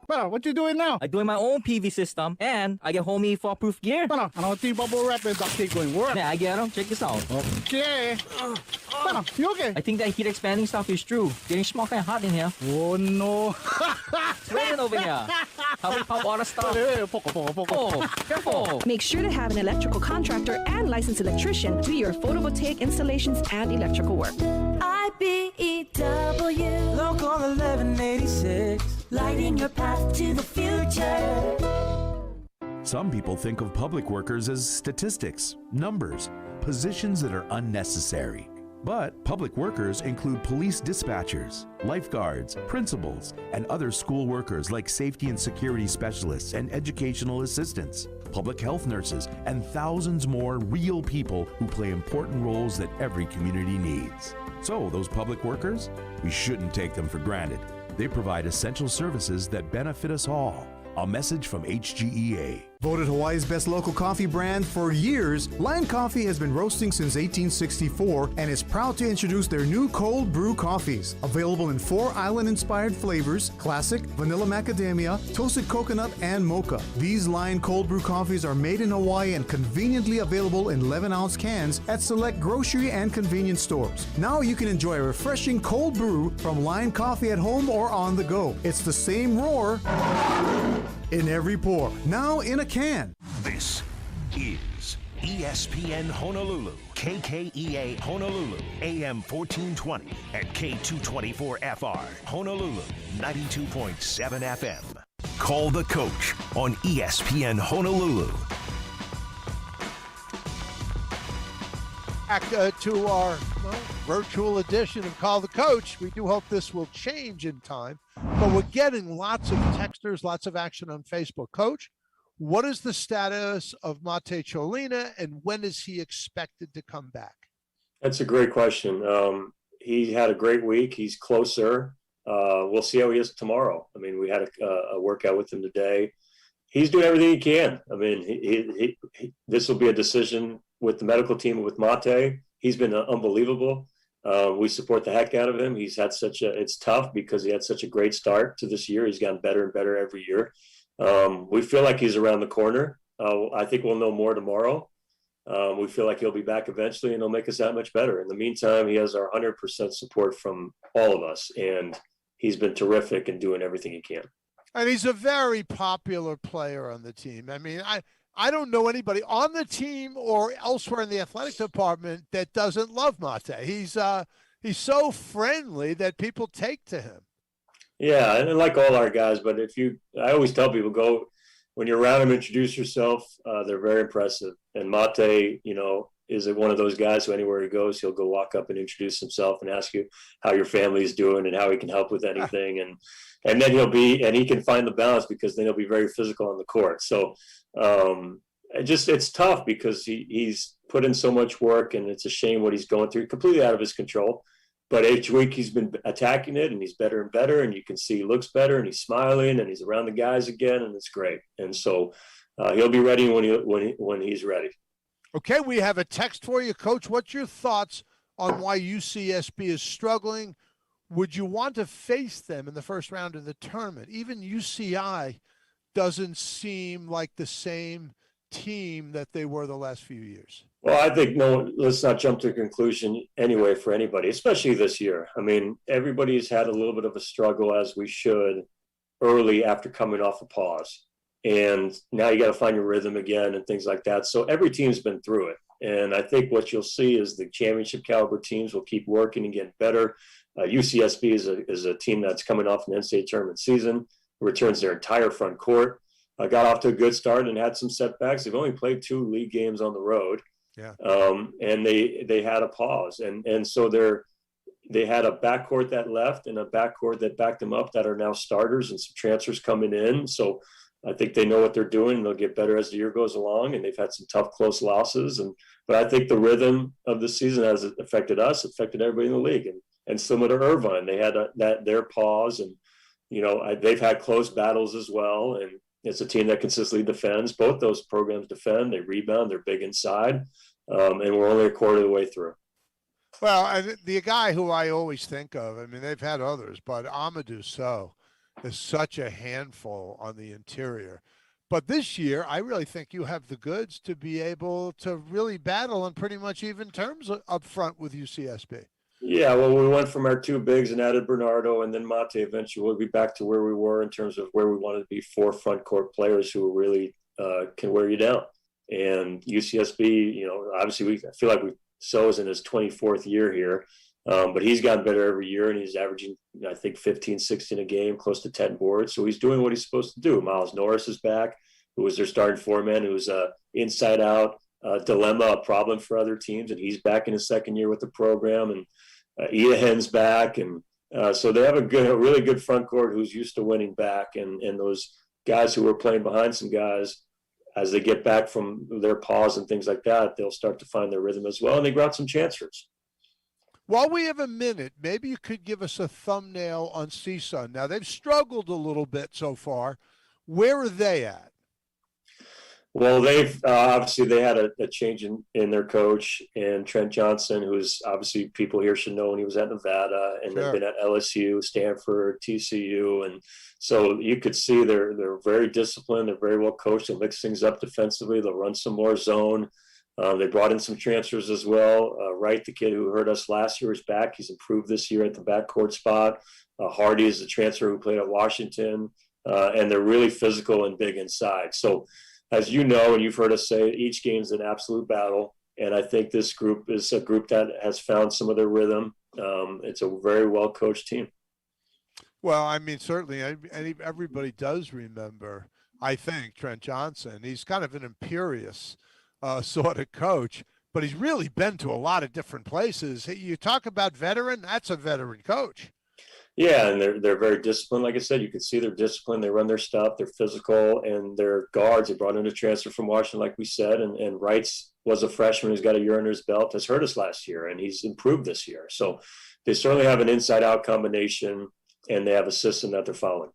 Speaker 21: Well, what you doing now? I'm doing my own PV system, and I get homey fall-proof gear. I don't think bubble wrap and duct tape going to work. Yeah, I get them. Check this out. Okay. You okay? I think that heat expanding stuff is true. Getting small kind of hot in here. Oh, no. It's raining over here. How we pop water stuff? Oh, careful.
Speaker 22: Make sure to have an electrical contractor and licensed electrician do your photovoltaic installations and electrical work.
Speaker 23: IBEW Local 1186, lighting your path to the future.
Speaker 13: Some people think of public workers as statistics, numbers, positions that are unnecessary. But public workers include police dispatchers, lifeguards, principals, and other school workers like safety and security specialists and educational assistants, public health nurses, and thousands more real people who play important roles that every community needs. So those public workers, we shouldn't take them for granted. They provide essential services that benefit us all. A message from HGEA.
Speaker 1: Voted Hawaii's best local coffee brand for years, Lion Coffee has been roasting since 1864 and is proud to introduce their new cold brew coffees. Available in 4 island-inspired flavors: classic, vanilla macadamia, toasted coconut, and mocha. These Lion cold brew coffees are made in Hawaii and conveniently available in 11-ounce cans at select grocery and convenience stores. Now you can enjoy a refreshing cold brew from Lion Coffee at home or on the go. It's the same roar in every pour, now in a can.
Speaker 10: This is ESPN Honolulu, KKEA Honolulu, AM 1420 and K224FR, Honolulu, 92.7 FM. Call the Coach on ESPN Honolulu.
Speaker 11: Back to our virtual edition of Call the Coach. We do hope this will change in time, but we're getting lots of texters, lots of action on Facebook. Coach, what is the status of Mate Cholina, and when is he expected to come back?
Speaker 12: That's a great question. He had a great week. He's closer. We'll see how he is tomorrow. I mean, we had a workout with him today. He's doing everything he can. I mean, this will be a decision with the medical team and with Mate. He's been unbelievable. We support the heck out of him. He's had it's tough because he had such a great start to this year. He's gotten better and better every year. We feel like he's around the corner. I think we'll know more tomorrow. We feel like he'll be back eventually, and he'll make us that much better. In the meantime, he has our 100% support from all of us, and he's been terrific and doing everything he can.
Speaker 11: And he's a very popular player on the team. I mean, I don't know anybody on the team or elsewhere in the athletic department that doesn't love Mate. He's so friendly that people take to him.
Speaker 12: Yeah, and like all our guys, but I always tell people, when you're around him, introduce yourself. They're very impressive. And Mate, is one of those guys who anywhere he goes, he'll go walk up and introduce himself and ask you how your family is doing and how he can help with anything. And then he can find the balance, because then he'll be very physical on the court. So it's tough because he's put in so much work, and it's a shame what he's going through, completely out of his control. But each week he's been attacking it, and he's better and better, and you can see he looks better, and he's smiling, and he's around the guys again, and it's great. And so he'll be ready when he's ready.
Speaker 11: Okay, we have a text for you, Coach. What's your thoughts on why UCSB is struggling? Would you want to face them in the first round of the tournament? Even UCI doesn't seem like the same team that they were the last few years.
Speaker 12: Well, I think let's not jump to a conclusion anyway for anybody, especially this year. I mean, everybody's had a little bit of a struggle, as we should, early after coming off a pause. And now you got to find your rhythm again and things like that. So every team's been through it. And I think what you'll see is the championship caliber teams will keep working and getting better. UCSB is a team that's coming off an NCAA tournament season, returns their entire front court, got off to a good start and had some setbacks. They've only played 2 league games on the road.
Speaker 11: Yeah.
Speaker 12: And they had a pause. And so they had a backcourt that left and a backcourt that backed them up that are now starters, and some transfers coming in. So I think they know what they're doing. They'll get better as the year goes along, and they've had some tough, close losses. But I think the rhythm of the season has affected us, affected everybody in the league. And similar to Irvine, they had their pause, and they've had close battles as well. And it's a team that consistently defends. Both those programs defend. They rebound. They're big inside, and we're only a quarter of the way through.
Speaker 11: Well, the guy who I always think of, I mean, they've had others, but Amadou Sow is such a handful on the interior. But this year, I really think you have the goods to be able to really battle on pretty much even terms up front with UCSB.
Speaker 12: Yeah, well, we went from our 2 bigs and added Bernardo, and then Mate. Eventually we'll be back to where we were in terms of where we wanted to be, 4 front court players who really can wear you down. And UCSB, obviously I feel like So's in his 24th year here, but he's gotten better every year, and he's averaging, I think, 15, 16 a game, close to 10 boards. So he's doing what he's supposed to do. Miles Norris is back, who was their starting foreman, who's inside-out dilemma, a problem for other teams, and he's back in his second year with the program. And Idahen's back, and so they have a really good front court who's used to winning back, and those guys who are playing behind some guys, as they get back from their pause and things like that, they'll start to find their rhythm as well, and they brought some chancers.
Speaker 11: While we have a minute, maybe you could give us a thumbnail on CSUN. Now, they've struggled a little bit so far. Where are they at?
Speaker 12: Well, they've obviously they had a change in their coach, and Trent Johnson, who's obviously people here should know when he was at Nevada, and they've been at LSU, Stanford, TCU, and so you could see they're very disciplined. They're very well coached. They'll mix things up defensively. They'll run some more zone. They brought in some transfers as well. Wright, the kid who hurt us last year, is back. He's improved this year at the backcourt spot. Hardy is the transfer who played at Washington, and they're really physical and big inside. So, as you know, and you've heard us say, each game's an absolute battle. And I think this group is a group that has found some of their rhythm. It's a very well-coached team.
Speaker 11: Well, I mean, certainly everybody does remember, I think, Trent Johnson. He's kind of an imperious sort of coach, but he's really been to a lot of different places. You talk about veteran, that's a veteran coach.
Speaker 12: Yeah, and they're very disciplined. Like I said, you can see they're disciplined. They run their stuff. They're physical, and their guards. They brought in a transfer from Washington, like we said, and Wrights was a freshman who's got a year under his belt. Has hurt us last year, and he's improved this year. So they certainly have an inside-out combination, and they have a system that they're following.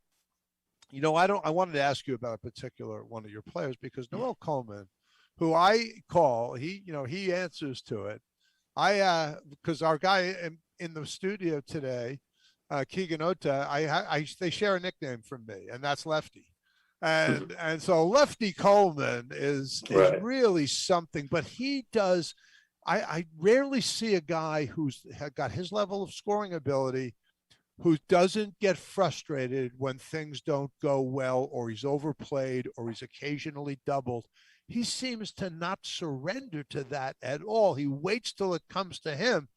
Speaker 11: You know, I wanted to ask you about a particular one of your players, because Noel Coleman, who I call, he answers to it. Because our guy in the studio today, Keegan Ota, they share a nickname from me, and that's Lefty. And so Lefty Coleman is really something, but he does. I rarely see a guy who's got his level of scoring ability who doesn't get frustrated when things don't go well, or he's overplayed, or he's occasionally doubled. He seems to not surrender to that at all. He waits till it comes to him.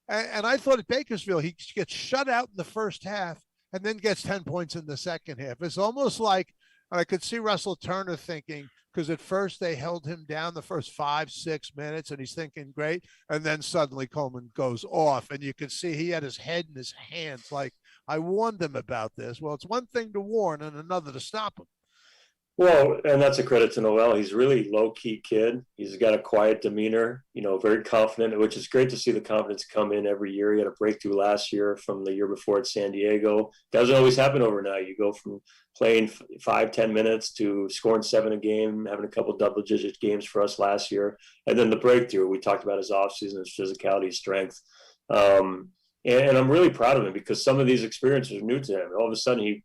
Speaker 11: And I thought at Bakersfield, he gets shut out in the first half and then gets 10 points in the second half. It's almost like, and I could see Russell Turner thinking, because at first they held him down the first 5-6 minutes, and he's thinking great. And then suddenly Coleman goes off, and you could see he had his head in his hands like, I warned him about this. Well, it's one thing to warn and another to stop him.
Speaker 12: Well, and that's a credit to Noel. He's really low-key kid. He's got a quiet demeanor, very confident, which is great to see the confidence come in every year. He had a breakthrough last year from the year before at San Diego. Doesn't always happen overnight. You go from playing 5-10 minutes to scoring 7 a game, having a couple double-digit games for us last year, and then the breakthrough. We talked about his offseason, his physicality, his strength. And I'm really proud of him, because some of these experiences are new to him. All of a sudden he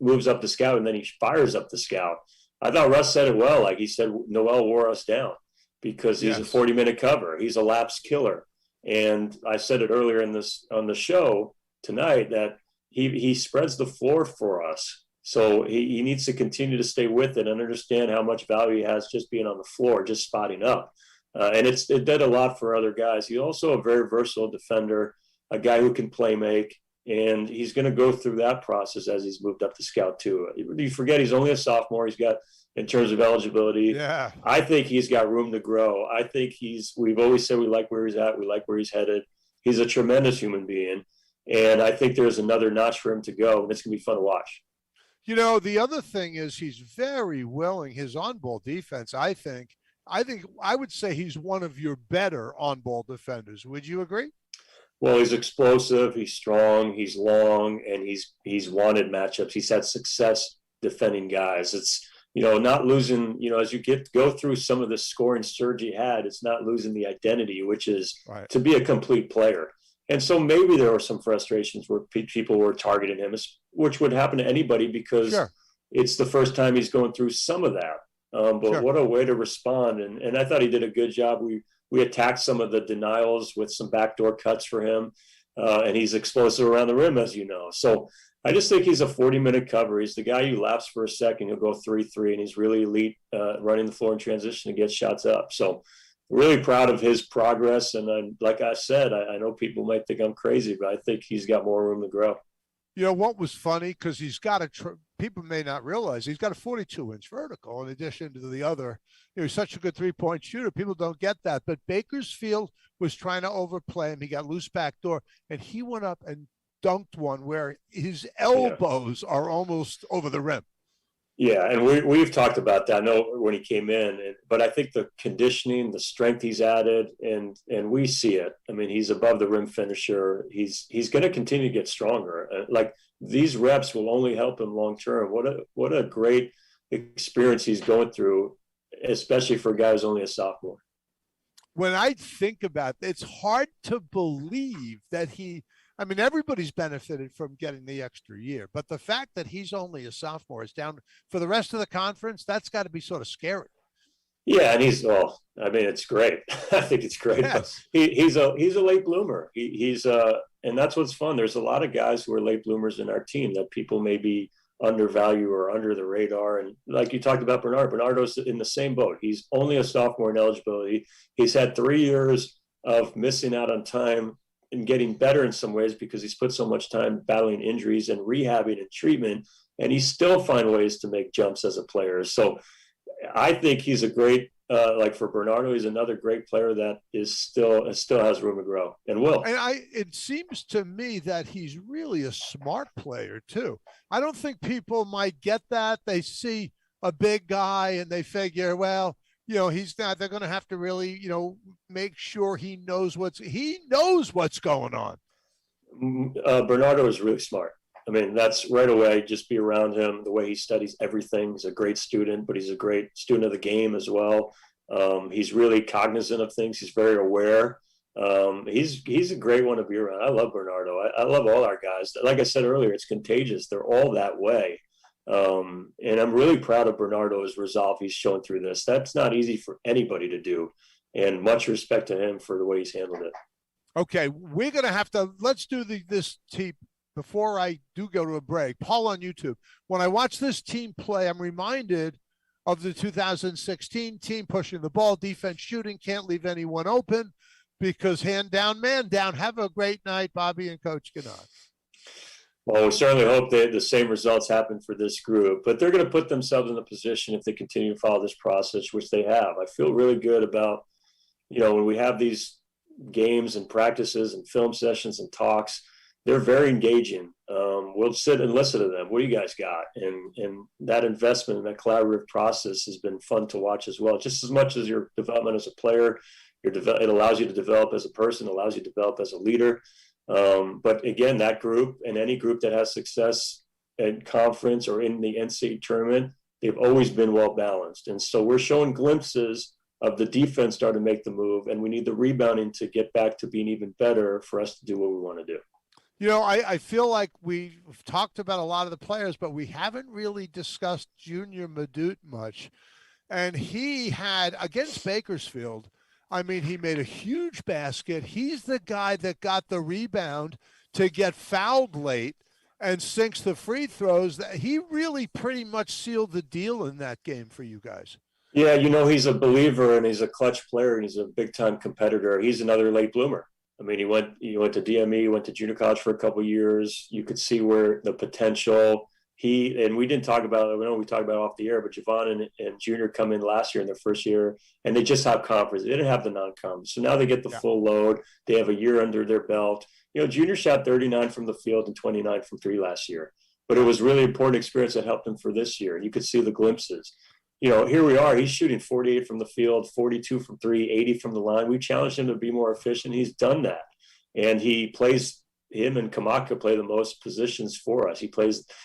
Speaker 12: moves up the scout, and then he fires up the scout. I thought Russ said it well. Like he said, Noel wore us down because he's a 40-minute cover. He's a lapse killer. And I said it earlier on the show tonight that he spreads the floor for us. So he needs to continue to stay with it and understand how much value he has just being on the floor, just spotting up. And it did a lot for other guys. He's also a very versatile defender, a guy who can play make, and he's going to go through that process as he's moved up the scout too. You forget he's only a sophomore. He's got, in terms of eligibility, I think he's got room to grow. I think we've always said we like where he's at. We like where he's headed. He's a tremendous human being. And I think there's another notch for him to go, and it's going to be fun to watch.
Speaker 11: The other thing is he's very willing. His on-ball defense, I would say he's one of your better on-ball defenders. Would you agree?
Speaker 12: Well, he's explosive, he's strong, he's long, and he's wanted matchups. He's had success defending guys. It's, not losing, as you go through some of the scoring surge he had, it's not losing the identity, which is to be a complete player. And so maybe there were some frustrations where people were targeting him, which would happen to anybody, because it's the first time he's going through some of that. But what a way to respond. And I thought he did a good job. We attacked some of the denials with some backdoor cuts for him, and he's explosive around the rim, as you know. So I just think he's a 40-minute cover. He's the guy who laps for a second, he'll go 3-3, and he's really elite running the floor in transition to get shots up. So really proud of his progress. And like I said, I know people might think I'm crazy, but I think he's got more room to grow.
Speaker 11: What was funny, because he's got people may not realize he's got a 42-inch vertical in addition to the other. He's such a good three-point shooter. People don't get that. But Bakersfield was trying to overplay him. He got loose backdoor, and he went up and dunked one where his elbows are almost over the rim.
Speaker 12: Yeah, and we've talked about that. I know when he came in, but I think the conditioning, the strength he's added, and we see it. I mean, he's above the rim finisher. He's going to continue to get stronger. Like, these reps will only help him long term. What a great experience he's going through, especially for a guy who's only a sophomore.
Speaker 11: When I think about it, it's hard to believe that everybody's benefited from getting the extra year, but the fact that he's only a sophomore is down for the rest of the conference. That's got to be sort of scary.
Speaker 12: Yeah, and it's great. I think it's great.
Speaker 11: Yes.
Speaker 12: He's a late bloomer. And that's what's fun. There's a lot of guys who are late bloomers in our team that people maybe undervalue or under the radar. And like you talked about Bernardo's in the same boat. He's only a sophomore in eligibility. He's had 3 years of missing out on time and getting better in some ways because he's put so much time battling injuries and rehabbing and treatment, and he still find ways to make jumps as a player. So I think he's a great, for Bernardo, he's another great player that still has room to grow and will.
Speaker 11: And it seems to me that he's really a smart player too. I don't think people might get that. They see a big guy and they figure, well, he's not, they're going to have to really, make sure he knows what's going on.
Speaker 12: Bernardo is really smart. I mean, that's right away, just be around him, the way he studies everything. He's a great student, but he's a great student of the game as well. He's really cognizant of things. He's very aware. He's a great one to be around. I love Bernardo. I love all our guys. Like I said earlier, it's contagious. They're all that way. And I'm really proud of Bernardo's resolve he's shown through this. That's not easy for anybody to do. And much respect to him for the way he's handled it.
Speaker 11: Okay, we're going to have to, let's do this team. Before I do go to a break, Paul on YouTube, when I watch this team play, I'm reminded of the 2016 team pushing the ball, defense shooting, can't leave anyone open because hand down, man down. Have a great night, Bobby and Coach Ganot.
Speaker 12: Well, we certainly hope that the same results happen for this group, but they're going to put themselves in a position if they continue to follow this process, which they have. I feel really good about, when we have these games and practices and film sessions and talks, they're very engaging. We'll sit and listen to them. What do you guys got? And that investment and that collaborative process has been fun to watch as well. Just as much as your development as a player, it allows you to develop as a person, allows you to develop as a leader. But again, that group and any group that has success in conference or in the NCAA tournament, they've always been well balanced. And so we're showing glimpses of the defense starting to make the move, and we need the rebounding to get back to being even better for us to do what we want to do.
Speaker 11: I feel like we've talked about a lot of the players, but we haven't really discussed Junior Madut much. And he had, against Bakersfield, he made a huge basket. He's the guy that got the rebound to get fouled late and sinks the free throws. He really pretty much sealed the deal in that game for you guys.
Speaker 12: Yeah, he's a believer and he's a clutch player and he's a big-time competitor. He's another late bloomer. He went to DME, went to junior college for a couple of years. You could see where the potential and we didn't talk about it. We talked about it off the air, but Javon and Junior come in last year in their first year, and they just have conference. They didn't have the non-conference. So now they get the full load. They have a year under their belt. Junior shot 39 from the field and 29 from three last year, but it was really important experience that helped him for this year. You could see the glimpses. Here we are. He's shooting 48 from the field, 42 from three, 80 from the line. We challenged him to be more efficient. He's done that. And him and Kamaka play the most positions for us. He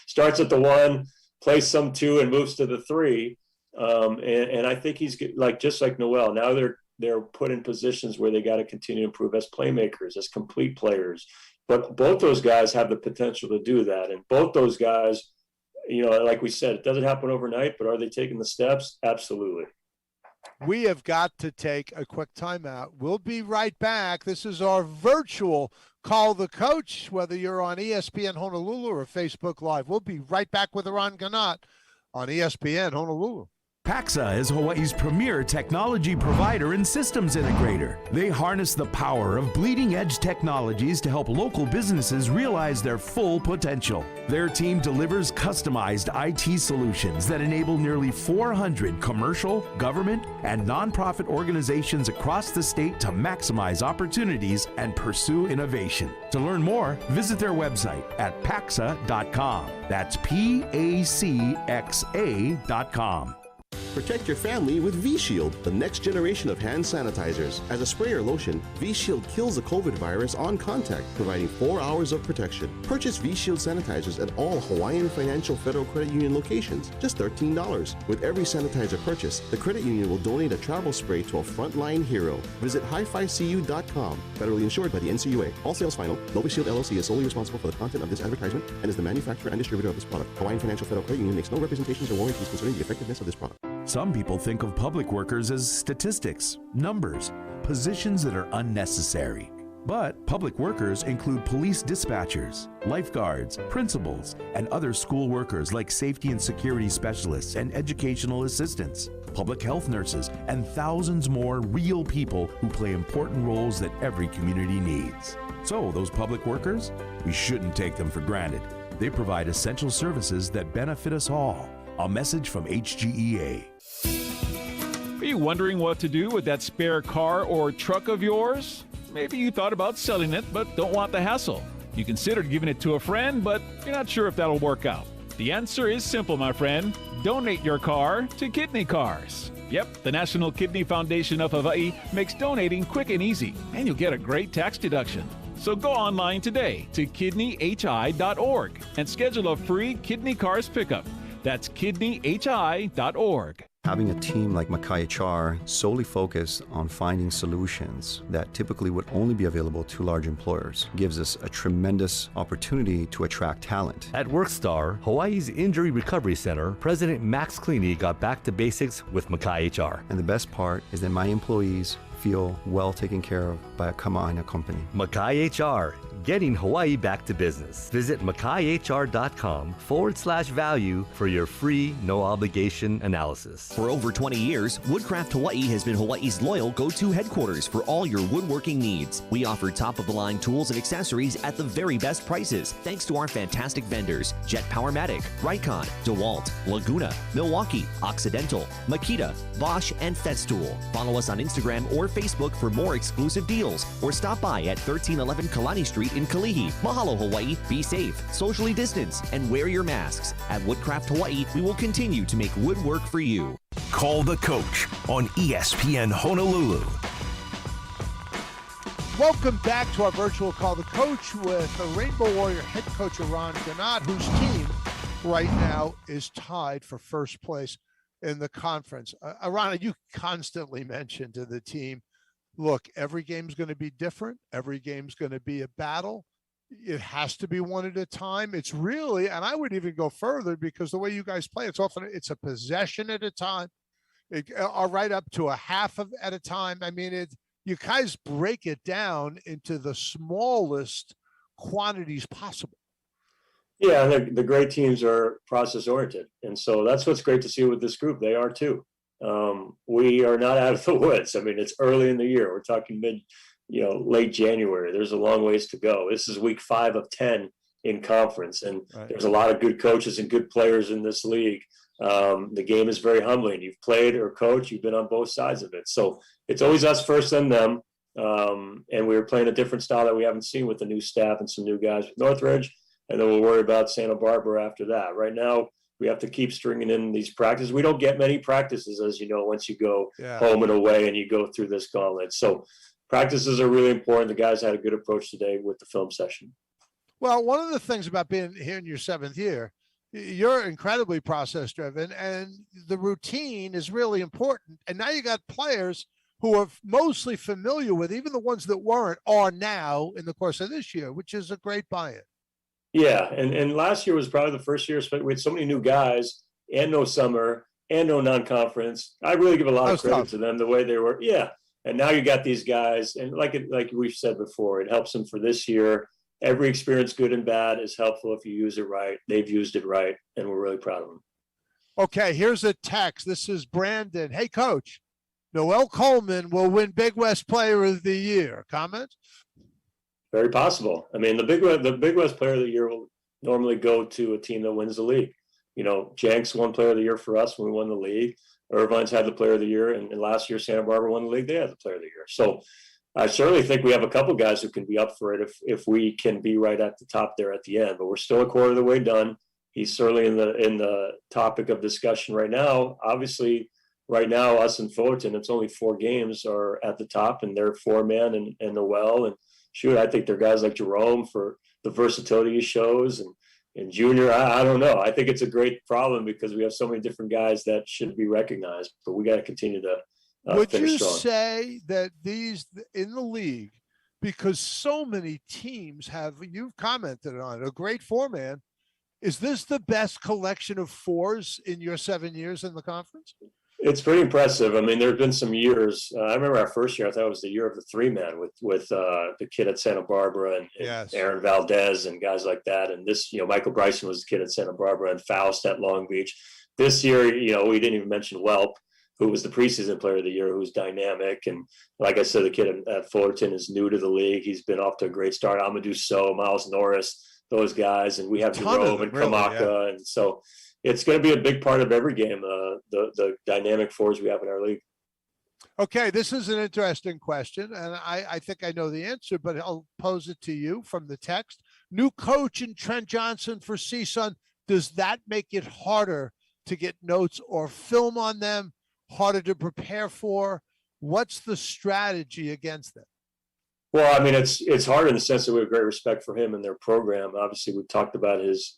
Speaker 12: starts at the one, plays some two, and moves to the three. And I think he's just like Noel. Now they're put in positions where they got to continue to improve as playmakers, as complete players. But both those guys have the potential to do that. And both those guys, like we said, it doesn't happen overnight, but are they taking the steps? Absolutely.
Speaker 11: We have got to take a quick timeout. We'll be right back. This is our virtual Call the Coach, whether you're on ESPN Honolulu or Facebook Live. We'll be right back with Eran Ganot on ESPN Honolulu.
Speaker 13: Pacxa is Hawaii's premier technology provider and systems integrator. They harness the power of bleeding-edge technologies to help local businesses realize their full potential. Their team delivers customized IT solutions that enable nearly 400 commercial, government, and nonprofit organizations across the state to maximize opportunities and pursue innovation. To learn more, visit their website at Pacxa.com. That's PACXA.com.
Speaker 14: Protect your family with V-Shield, the next generation of hand sanitizers. As a spray or lotion, V-Shield kills the COVID virus on contact, providing 4 hours of protection. Purchase V-Shield sanitizers at all Hawaiian Financial Federal Credit Union locations, just $13. With every sanitizer purchase, the credit union will donate a travel spray to a frontline hero. Visit hificu.com. Federally insured by the NCUA. All sales final. Nova Shield LLC is solely responsible for the content of this advertisement and is the manufacturer and distributor of this product. Hawaiian Financial Federal Credit Union makes no representations or warranties concerning the effectiveness of this product.
Speaker 13: Some people think of public workers as statistics, numbers, positions that are unnecessary. But public workers include police dispatchers, lifeguards, principals, and other school workers like safety and security specialists and educational assistants, public health nurses, and thousands more real people who play important roles that every community needs. So those public workers, we shouldn't take them for granted. They provide essential services that benefit us all. A message from HGEA.
Speaker 3: Are you wondering what to do with that spare car or truck of yours? Maybe you thought about selling it but don't want the hassle. You considered giving it to a friend, but you're not sure if that'll work out. The answer is simple, my friend. Donate your car to Kidney Cars. Yep, the National Kidney Foundation of Hawaii makes donating quick and easy, and you'll get a great tax deduction. So go online today to kidneyhi.org and schedule a free Kidney Cars pickup. That's kidneyhi.org.
Speaker 5: Having a team like Makai HR solely focused on finding solutions that typically would only be available to large employers gives us a tremendous opportunity to attract talent.
Speaker 7: At Workstar, Hawaii's Injury Recovery Center, President Max Cleaney got back to basics with Makai HR.
Speaker 5: And the best part is that my employees feel well taken care of by a Kama'aina company.
Speaker 7: Makai HR, getting Hawaii back to business. Visit makaihr.com/value for your free, no obligation analysis.
Speaker 24: For over 20 years, Woodcraft Hawaii has been Hawaii's loyal go-to headquarters for all your woodworking needs. We offer top-of-the-line tools and accessories at the very best prices, thanks to our fantastic vendors: Jet Powermatic, Rikon, DeWalt, Laguna, Milwaukee, Occidental, Makita, Bosch, and Festool. Follow us on Instagram or Facebook for more exclusive deals, or stop by at 1311 Kalani Street in Kalihi. Mahalo, Hawaii. Be safe, socially distance, and wear your masks. At Woodcraft Hawaii, we will continue to make wood work for you.
Speaker 10: Call the Coach on ESPN Honolulu.
Speaker 11: Welcome back to our virtual Call the Coach with the Rainbow Warrior head coach Eran Ganot, whose team right now is tied for first place in the conference. Eran, you constantly mention to the team, look, every game's going to be different. Every game's going to be a battle. It has to be one at a time. It's really, and I would even go further, because the way you guys play, it's a possession at a time, or right up to a half at a time. I mean, you guys break it down into the smallest quantities possible.
Speaker 12: Yeah, the great teams are process oriented, and so that's what's great to see with this group. They are too. We are not out of the woods. I mean, it's early in the year. We're talking late January. There's a long ways to go. This is week 5 of 10 in conference, and There's a lot of good coaches and good players in this league. The game is very humbling. You've played or coached, you've been on both sides of it. So it's always us first, then them. And we were playing a different style that we haven't seen with the new staff and some new guys with Northridge. And then we'll worry about Santa Barbara after that. Right now, we have to keep stringing in these practices. We don't get many practices, as you know, once you go home and away and you go through this gauntlet. So practices are really important. The guys had a good approach today with the film session.
Speaker 11: Well, one of the things about being here in your 7th year, you're incredibly process driven, and the routine is really important. And now you got players who are mostly familiar with, even the ones that weren't, are now in the course of this year, which is a great buy-in.
Speaker 12: Yeah, and last year was probably the first year we had so many new guys and no summer and no non-conference. I really give a lot of credit to them, the way they were. Yeah, and now you got these guys, and like we've said before, it helps them for this year. Every experience, good and bad, is helpful if you use it right. They've used it right, and we're really proud of them.
Speaker 11: Okay, here's a text. This is Brandon. Hey, Coach, Noel Coleman will win Big West Player of the Year. Comment?
Speaker 12: Very possible. I mean, the Big West Player of the Year will normally go to a team that wins the league. You know, Jenks won Player of the Year for us when we won the league. Irvine's had the Player of the Year, and last year Santa Barbara won the league. They had the Player of the Year. So I certainly think we have a couple guys who can be up for it if we can be right at the top there at the end. But we're still a quarter of the way done. He's certainly in the topic of discussion right now. Obviously, right now, us and Fullerton, it's only 4 games are at the top, and they're 4-man and Noel. And shoot, I think they're guys like Jerome for the versatility he shows, and Junior. I don't know. I think it's a great problem because we have so many different guys that should be recognized, but we got to continue to
Speaker 11: Would
Speaker 12: finish
Speaker 11: you
Speaker 12: strong.
Speaker 11: say that these in the league, because so many teams have, you've commented on it, a great 4-man, is this the best collection of 4s in your 7 years in the conference?
Speaker 12: It's pretty impressive. I mean, there have been some years. I remember our first year, I thought it was the year of the 3-man with the kid at Santa Barbara and
Speaker 11: Yes.
Speaker 12: Aaron Valdez and guys like that. And this, Michael Bryson was the kid at Santa Barbara and Faust at Long Beach. This year, we didn't even mention Welp, who was the preseason player of the year, who's dynamic. And like I said, the kid at Fullerton is new to the league. He's been off to a great start. Amadou Sow, Miles Norris, those guys. And we have Jerome and Kamaka. And so it's going to be a big part of every game, the dynamic 4s we have in our league.
Speaker 11: Okay, this is an interesting question, and I think I know the answer, but I'll pose it to you from the text. New coach in Trent Johnson for CSUN. Does that make it harder to get notes or film on them, harder to prepare for? What's the strategy against them?
Speaker 12: Well, I mean, it's hard in the sense that we have great respect for him and their program. Obviously, we've talked about his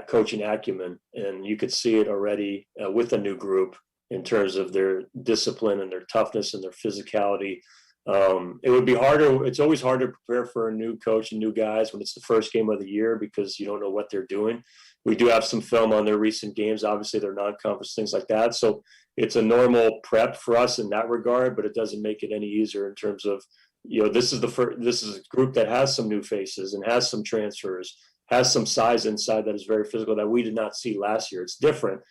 Speaker 12: coaching acumen, and you could see it already with the new group in terms of their discipline and their toughness and their physicality. It would be harder. It's always hard to prepare for a new coach and new guys when it's the first game of the year because you don't know what they're doing. We do have some film on their recent games. Obviously, they're non-conference, things like that. So it's a normal prep for us in that regard, but it doesn't make it any easier in terms of, this is a group that has some new faces and has some transfers, has some size inside that is very physical that we did not see last year. It's different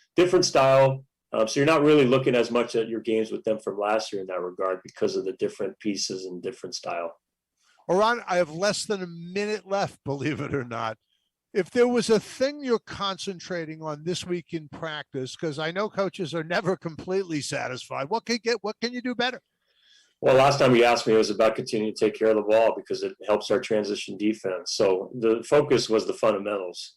Speaker 12: style. So you're not really looking as much at your games with them from last year in that regard because of the different pieces and different style.
Speaker 11: Oran, I have less than a minute left, believe it or not. If there was a thing you're concentrating on this week in practice, because I know coaches are never completely satisfied, what can you do better?
Speaker 12: Well, last time you asked me, it was about continuing to take care of the ball because it helps our transition defense. So the focus was the fundamentals.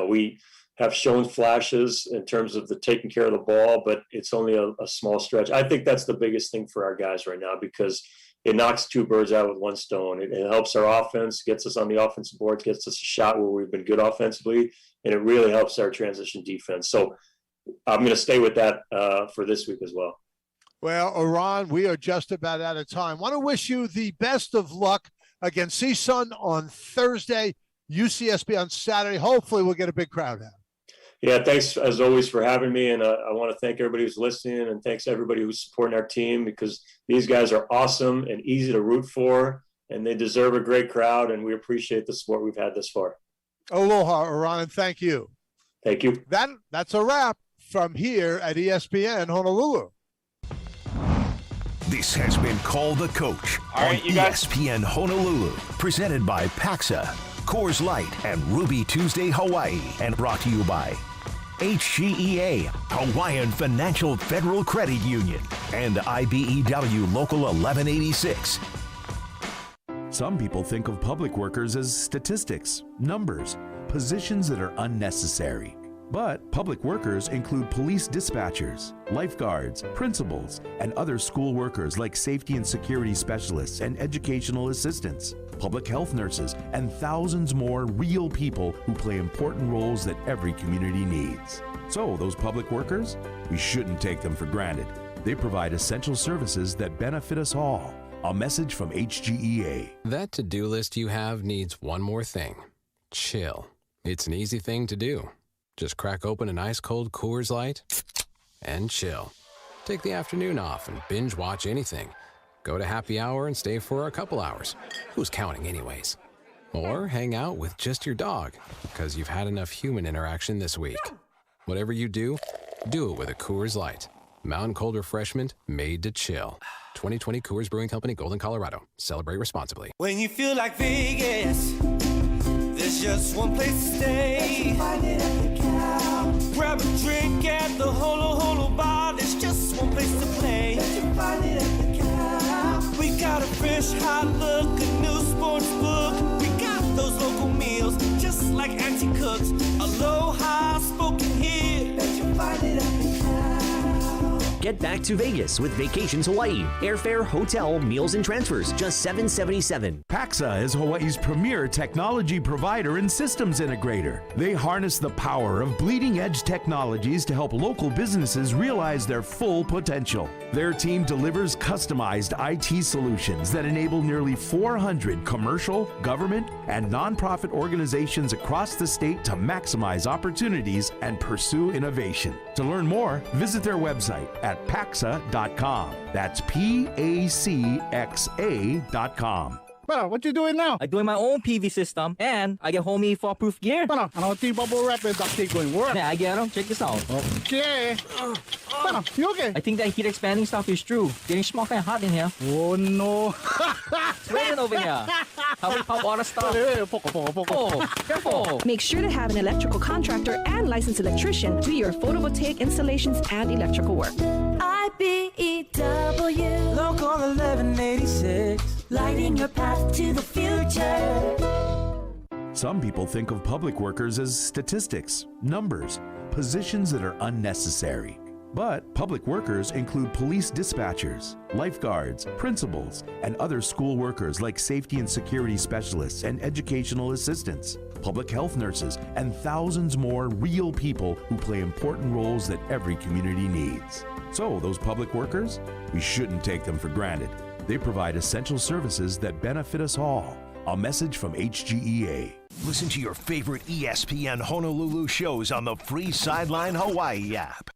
Speaker 12: We have shown flashes in terms of the taking care of the ball, but it's only a small stretch. I think that's the biggest thing for our guys right now because it knocks 2 birds out with 1 stone. It helps our offense, gets us on the offensive board, gets us a shot where we've been good offensively, and it really helps our transition defense. So I'm going to stay with that for this week as well.
Speaker 11: Well, Eran, we are just about out of time. Want to wish you the best of luck against CSUN on Thursday, UCSB on Saturday. Hopefully we'll get a big crowd out.
Speaker 12: Yeah, thanks as always for having me. And I want to thank everybody who's listening and thanks everybody who's supporting our team because these guys are awesome and easy to root for and they deserve a great crowd. And we appreciate the support we've had this far.
Speaker 11: Aloha, Eran, and thank you.
Speaker 12: Thank you.
Speaker 11: That's a wrap from here at ESPN Honolulu.
Speaker 10: This has been Call the Coach on ESPN Honolulu, presented by Pacxa, Coors Light, and Ruby Tuesday Hawaii, and brought to you by HGEA, Hawaiian Financial Federal Credit Union, and IBEW Local 1186.
Speaker 13: Some people think of public workers as statistics, numbers, positions that are unnecessary. But public workers include police dispatchers, lifeguards, principals, and other school workers like safety and security specialists and educational assistants, public health nurses, and thousands more real people who play important roles that every community needs. So those public workers, we shouldn't take them for granted. They provide essential services that benefit us all. A message from HGEA.
Speaker 15: That to-do list you have needs one more thing. Chill. It's an easy thing to do. Just crack open an ice-cold Coors Light and chill. Take the afternoon off and binge watch anything. Go to happy hour and stay for a couple hours. Who's counting anyways? Or hang out with just your dog, because you've had enough human interaction this week. Whatever you do it with a Coors Light. Mountain cold refreshment made to chill. 2020 Coors Brewing Company, Golden, Colorado. Celebrate responsibly.
Speaker 23: When you feel like Vegas, there's just one place to stay. Find it at the Cow. Grab a drink at the Holo Holo Bar. There's just one place to play. Find it at the Cow. We got a fresh, hot look, a new sports book. We got those local meals, just like Auntie cooks. Aloha spoken here. Bet you find it at the Cow.
Speaker 24: Get back to Vegas with Vacations Hawaii. Airfare, hotel, meals, and transfers, just $777.
Speaker 13: Pacxa is Hawaii's premier technology provider and systems integrator. They harness the power of bleeding-edge technologies to help local businesses realize their full potential. Their team delivers customized IT solutions that enable nearly 400 commercial, government, and nonprofit organizations across the state to maximize opportunities and pursue innovation. To learn more, visit their website at Pacxa.com. That's PACXA.com.
Speaker 21: Well, what you doing now? I'm doing my own PV system, and I get homey fall-proof gear. Ano bubble wrap and duct tape going work? Yeah, I get them. Check this out. Okay. You okay? I think that heat expanding stuff is true. Getting small and hot in here. Oh no. It's raining over here. How we pop water stuff? Oh, careful.
Speaker 22: Make sure to have an electrical contractor and licensed electrician do your photovoltaic installations and electrical work.
Speaker 23: IBEW Local 1186, lighting your path to the future.
Speaker 13: Some people think of public workers as statistics, numbers, positions that are unnecessary. But public workers include police dispatchers, lifeguards, principals, and other school workers like safety and security specialists and educational assistants, public health nurses, and thousands more real people who play important roles that every community needs. So those public workers, we shouldn't take them for granted. They provide essential services that benefit us all. A message from HGEA.
Speaker 10: Listen to your favorite ESPN Honolulu shows on the free Sideline Hawaii app.